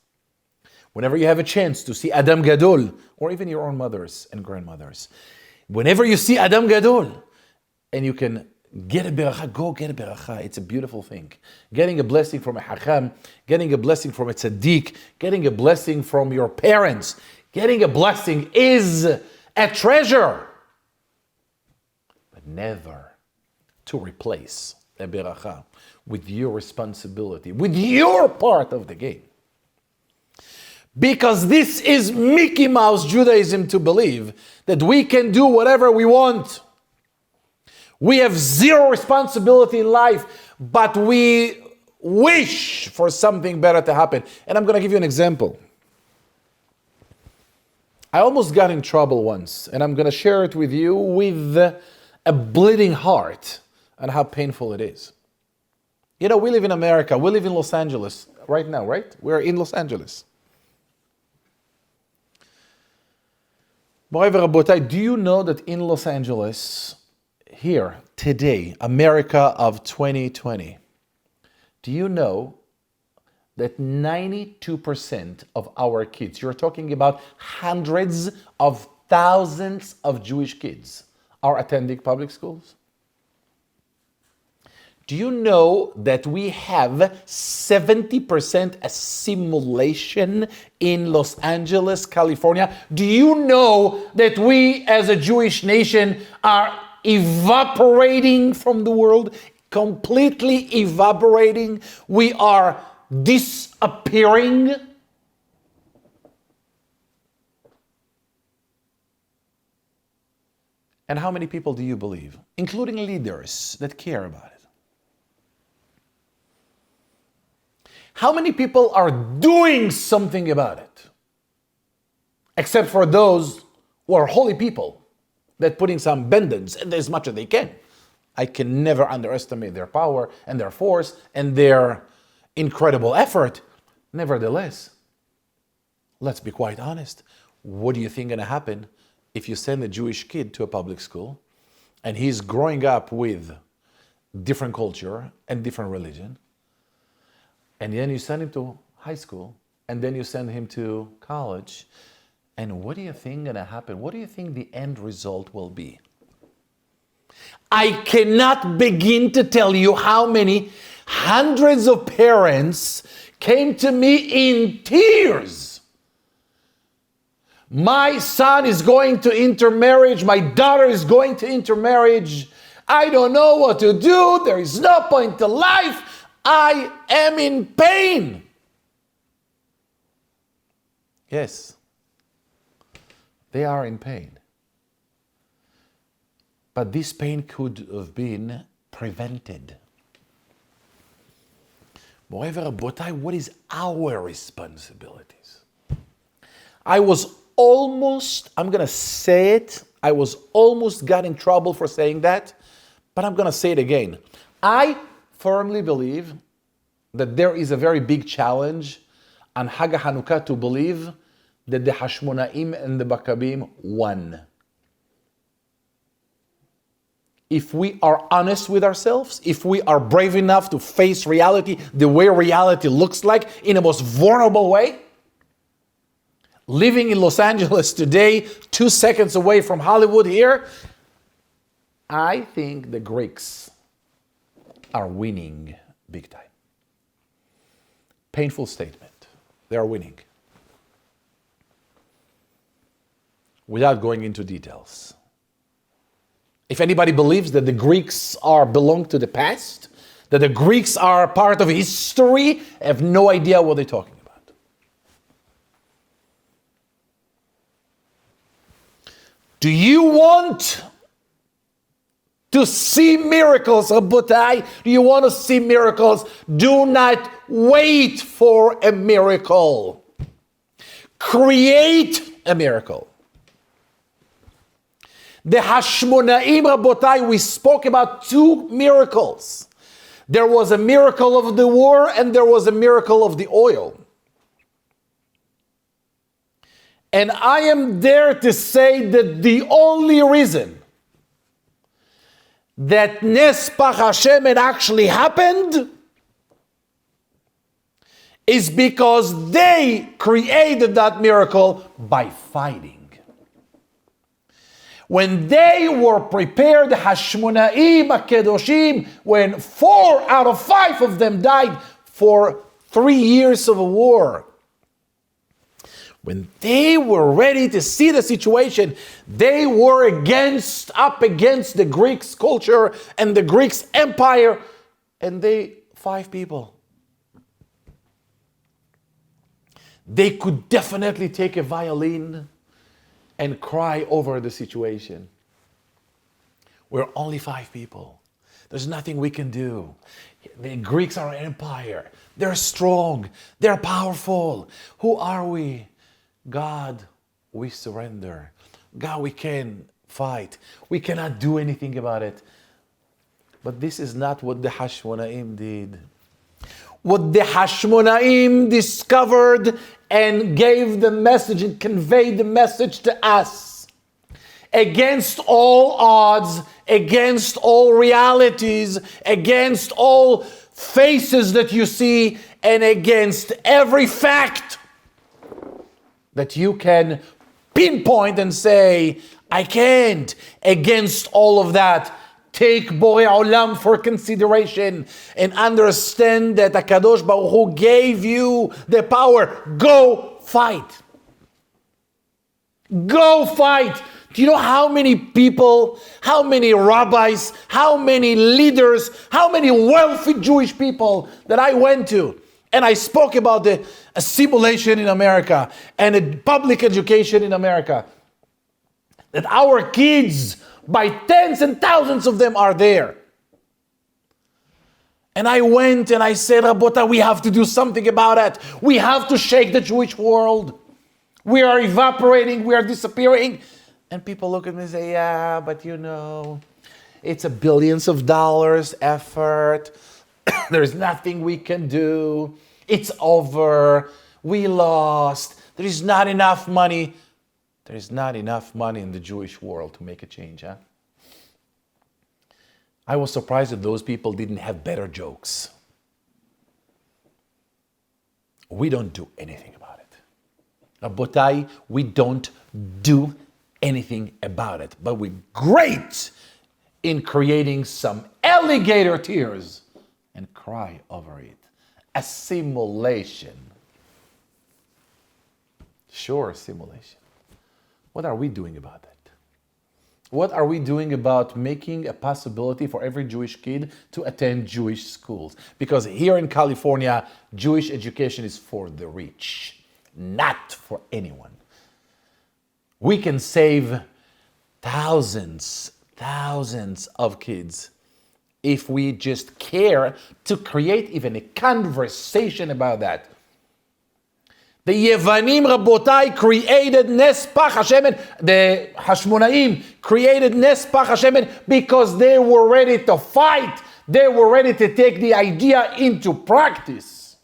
Speaker 1: Whenever you have a chance to see Adam Gadol, or even your own mothers and grandmothers, whenever you see Adam Gadol, and you can get a beracha, go get a beracha. It's a beautiful thing. Getting a blessing from a hacham, getting a blessing from a tzaddik, getting a blessing from your parents, getting a blessing is a treasure. But never to replace a beracha with your responsibility, with your part of the game. Because this is Mickey Mouse Judaism to believe that we can do whatever we want. We have zero responsibility in life, but we wish for something better to happen. And I'm going to give you an example. I almost got in trouble once, and I'm going to share it with you with a bleeding heart and how painful it is. You know, we live in America. We live in Los Angeles right now, right? We're in Los Angeles. Moray v'Rabotai, do you know that in Los Angeles, here, today, America of 2020, do you know that 92% of our kids, you're talking about hundreds of thousands of Jewish kids, are attending public schools? Do you know that we have 70% assimilation in Los Angeles, California? Do you know that we as a Jewish nation are evaporating from the world? Completely evaporating. We are disappearing. And how many people do you believe, including leaders, that care about it? How many people are doing something about it? Except for those who are holy people that putting some band-aids as much as they can. I can never underestimate their power and their force and their incredible effort. Nevertheless, let's be quite honest. What do you think is going to happen if you send a Jewish kid to a public school and he's growing up with different culture and different religion? And then you send him to high school, and then you send him to college, And what do you think going to happen? What do you think the end result will be? I cannot begin to tell you how many hundreds of parents came to me in tears. My son is going to intermarriage. My daughter is going to intermarriage. I don't know what to do. There is no point to life. I am in pain. Yes, they are in pain. But this pain could have been prevented. Moreover, Rabotai, what is our responsibilities? I was almost got in trouble for saying that, but I'm going to say it again. I firmly believe that there is a very big challenge on Hag HaNukkah to believe that the Hashmonaim and the Maccabim won. If we are honest with ourselves, if we are brave enough to face reality the way reality looks like, in a most vulnerable way, living in Los Angeles today, 2 seconds away from Hollywood here, I think the Greeks are winning big time. Painful statement. They are winning. Without going into details. If anybody believes that the Greeks belong to the past, that the Greeks are part of history, I have no idea what they're talking about. Do you want to see miracles, Rabotai? Do you want to see miracles? Do not wait for a miracle. Create a miracle. The Hashmonaim, Rabotai, we spoke about 2 miracles. There was a miracle of the war and there was a miracle of the oil. And I am there to say that the only reason that Nes Pach Hashem had actually happened is because they created that miracle by fighting. When they were prepared, Hashmonaim HaKedoshim, when 4 out of 5 of them died for 3 years of a war. When they were ready to see the situation, they were up against the Greeks' culture and the Greeks' empire, and 5 people. They could definitely take a violin and cry over the situation. We're only 5 people. There's nothing we can do. The Greeks are an empire. They're strong. They're powerful. Who are we? God, we surrender. God, we can fight. We cannot do anything about it. But this is not what the Hashmonaim did. What the Hashmonaim discovered and gave the message and conveyed the message to us. Against all odds, against all realities, against all faces that you see, and against every fact that you can pinpoint and say, I can't. Against all of that, take Borei Olam for consideration and understand that HaKadosh Baruch Hu gave you the power. Go fight. Go fight. Do you know how many people, how many rabbis, how many leaders, how many wealthy Jewish people that I went to? And I spoke about the assimilation in America and the public education in America. That our kids, by tens and thousands of them, are there. And I went and I said, Rabota, we have to do something about it. We have to shake the Jewish world. We are evaporating, we are disappearing. And people look at me and say, yeah, but you know, it's a billions of dollars effort. There's nothing we can do. It's over. We lost. There is not enough money. There is not enough money in the Jewish world to make a change, huh? I was surprised that those people didn't have better jokes. We don't do anything about it. Rabotai, we don't do anything about it, but we're great in creating some alligator tears and cry over it. A simulation. Sure, simulation. What are we doing about that? What are we doing about making a possibility for every Jewish kid to attend Jewish schools? Because here in California, Jewish education is for the rich, not for anyone. We can save thousands of kids if we just care to create even a conversation about that. The Yevanim, Rabotai, created Nes Pach Hashemen. The Hashmonaim created Nes Pach Hashemen because they were ready to fight. They were ready to take the idea into practice.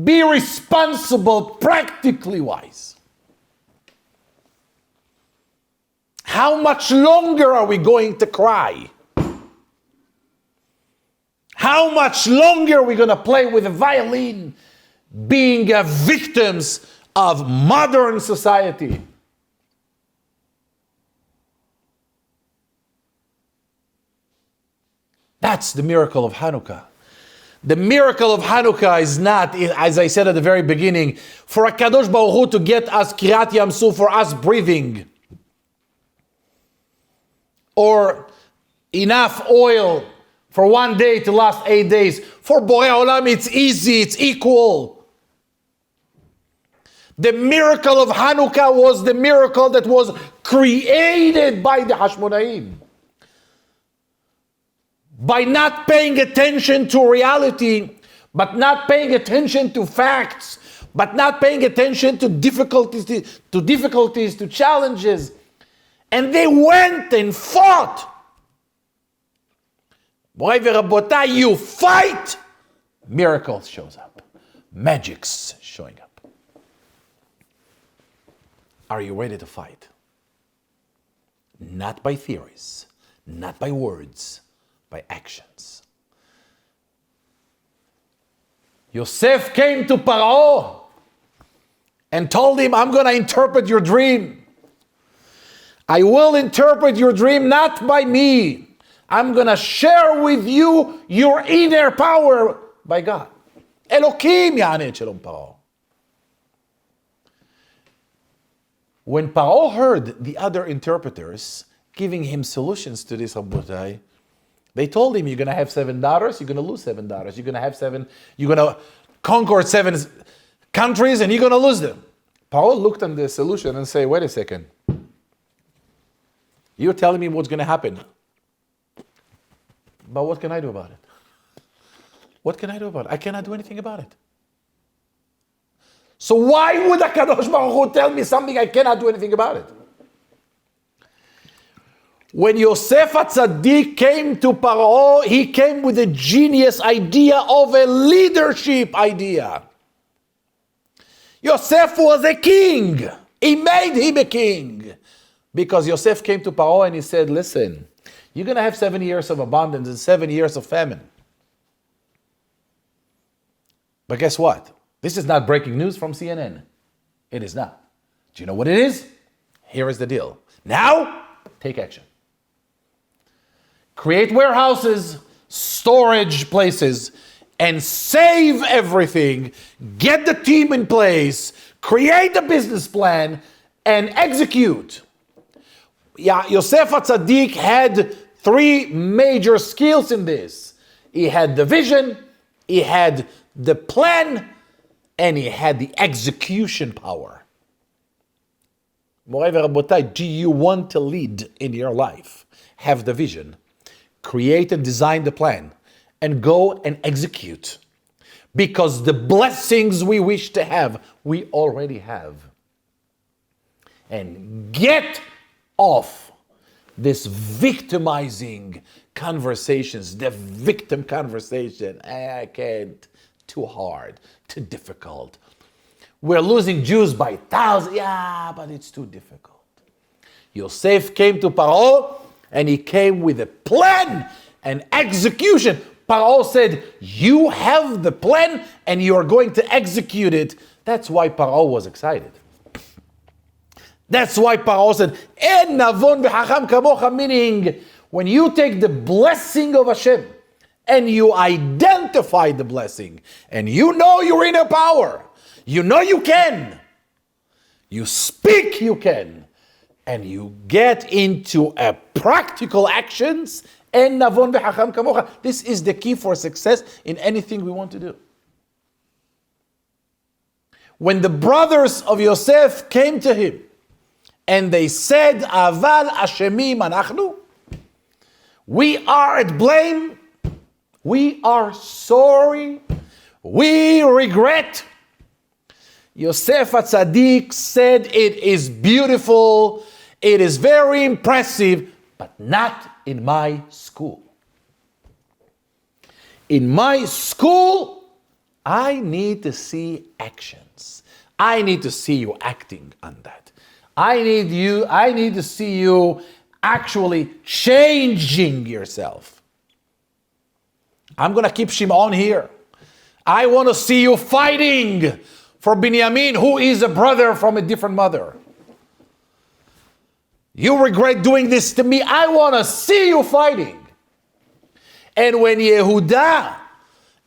Speaker 1: Be responsible practically wise. How much longer are we going to cry? How much longer are we going to play with a violin, being victims of modern society? That's the miracle of Hanukkah. The miracle of Hanukkah is not, as I said at the very beginning, for HaKadosh Baruch Hu to get us Kirat Yamsuf, for us breathing, or enough oil for one day to last 8 days. For Borei Olam, it's easy, it's equal. The miracle of Hanukkah was the miracle that was created by the Hashmonaim. By not paying attention to reality, but not paying attention to facts, but not paying attention to difficulties, to challenges. And they went and fought. Boy v'rabotai, you fight, miracles shows up. Magic's showing up. Are you ready to fight? Not by theories, not by words, by actions. Yosef came to Paro and told him, I'm going to interpret your dream. I will interpret your dream not by me. I'm going to share with you your inner power by God. Elokim ya'aneh et shalom Paro. When Paro heard the other interpreters giving him solutions to this, Rabotai, they told him, you're going to have 7 daughters, you're going to lose 7 daughters. You're going to conquer 7 countries and you're going to lose them. Paro looked at the solution and said, wait a second. You're telling me what's going to happen. But what can I do about it? What can I do about it? I cannot do anything about it. So why would HaKadosh Baruch Hu tell me something I cannot do anything about it? When Yosef HaTzadik came to Paro, he came with a genius idea of a leadership idea. Yosef was a king. He made him a king. Because Yosef came to Paro and he said, listen, you're going to have 7 years of abundance and 7 years of famine. But guess what? This is not breaking news from CNN. It is not. Do you know what it is? Here is the deal. Now, take action. Create warehouses, storage places, and save everything. Get the team in place. Create a business plan and execute. Yeah, Yosef HaTzadik had 3 major skills in this. He had the vision, he had the plan, and he had the execution power. Moray v'rabotai, do you want to lead in your life? Have the vision, create and design the plan, and go and execute. Because the blessings we wish to have, we already have. And get off this victimizing conversations, the victim conversation. I can't, too hard, too difficult. We're losing Jews by thousands. Yeah, but it's too difficult. Yosef came to Paro and he came with a plan and execution. Paro said, you have the plan and you are going to execute it. That's why Paro was excited. That's why Paro said, En navon v'chacham kamocha, meaning when you take the blessing of Hashem and you identify the blessing and you know you're in a power, you know you can, you speak you can, and you get into a practical actions, En navon v'chacham kamocha. This is the key for success in anything we want to do. When the brothers of Yosef came to him, and they said, Aval Ashemim anachnu, we are at blame, we are sorry, we regret. Yosef HaTzadik said, it is beautiful, it is very impressive, but not in my school. In my school, I need to see actions. I need to see you acting on that. I need to see you actually changing yourself. I'm going to keep Shimon here. I want to see you fighting for Binyamin, who is a brother from a different mother. You regret doing this to me. I want to see you fighting. And when Yehuda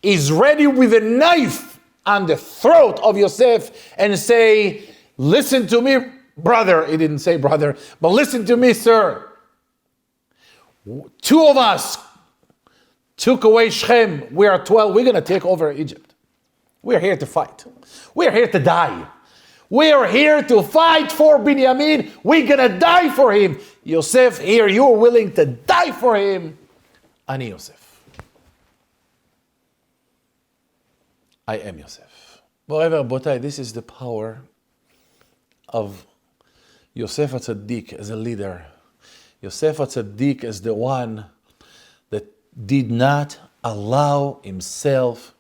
Speaker 1: is ready with a knife on the throat of Yosef and say, listen to me, brother, he didn't say brother, but listen to me, sir. Two of us took away Shechem. We are 12. We're going to take over Egypt. We're here to fight. We're here to die. We're here to fight for Binyamin. We're going to die for him. Yosef, here, you're willing to die for him. Ani Yosef. I am Yosef. Moreover, Botai, this is the power of Yosef HaTzadik as a leader. Yosef HaTzadik as the one that did not allow himself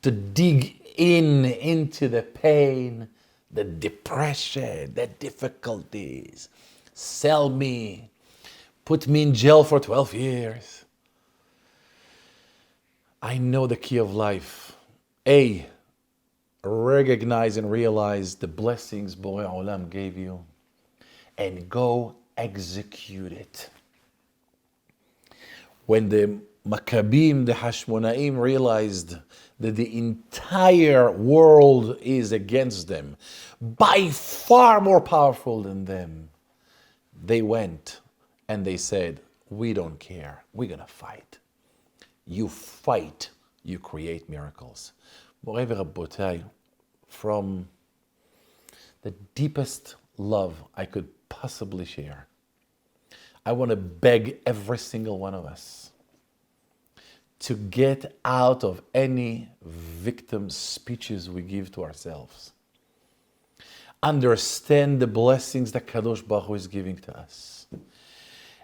Speaker 1: to dig into the pain, the depression, the difficulties. Sell me, put me in jail for 12 years. I know the key of life. A, recognize and realize the blessings Borei Olam gave you and go execute it. When the Maccabim, the Hashmonaim realized that the entire world is against them, by far more powerful than them, they went and they said, we don't care, we're going to fight. You fight, you create miracles. Moreover, Rabbotai, from the deepest love I could possibly share, I want to beg every single one of us to get out of any victim speeches we give to ourselves. Understand the blessings that Kadosh Baruch Hu is giving to us.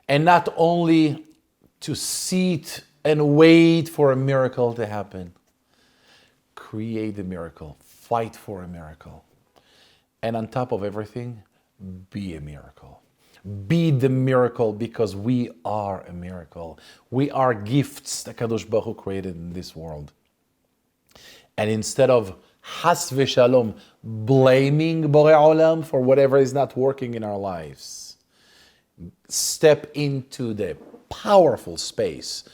Speaker 1: And not only to sit and wait for a miracle to happen. Create a miracle. Fight for a miracle. And on top of everything, be a miracle. Be the miracle, because we are a miracle. We are gifts that Kadosh Baruch Hu created in this world. And instead of Has v'shalom, blaming Borei Olam for whatever is not working in our lives, step into the powerful space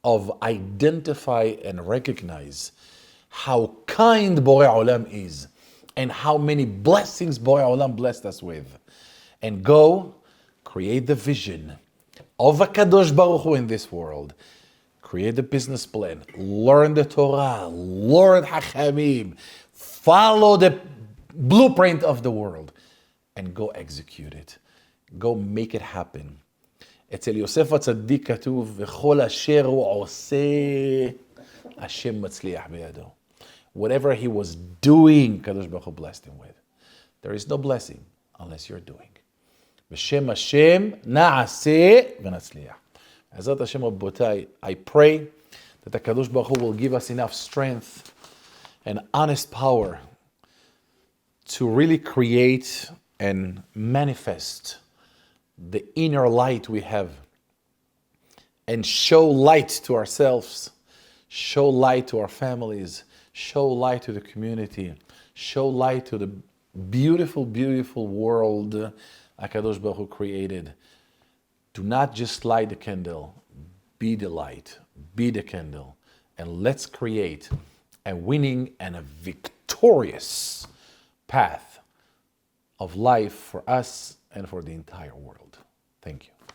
Speaker 1: of identify and recognize how kind Borei Olam is and how many blessings Borei Olam blessed us with. And go create the vision of a Kadosh Baruch Hu in this world. Create the business plan, learn the Torah, learn Hachamim, follow the blueprint of the world, and go execute it. Go make it happen. אצל יוסף הצדיק כתוב, וכל אשר הוא עושה, השם מצליח בידו. Whatever he was doing, Kadosh Baruch Hu blessed him with. There is no blessing unless you're doing. בשם השם נעשה ונצליח. Azat Hashem Rabbotai, I pray that the Kadosh Baruch Hu will give us enough strength and honest power to really create and manifest the inner light we have and show light to ourselves show light to our families, show light to the community, show light to the beautiful, beautiful world HaKadosh Baruch Hu created. Do not just light the candle, be the light, be the candle, and let's create a winning and a victorious path of life for us and for the entire world. Thank you.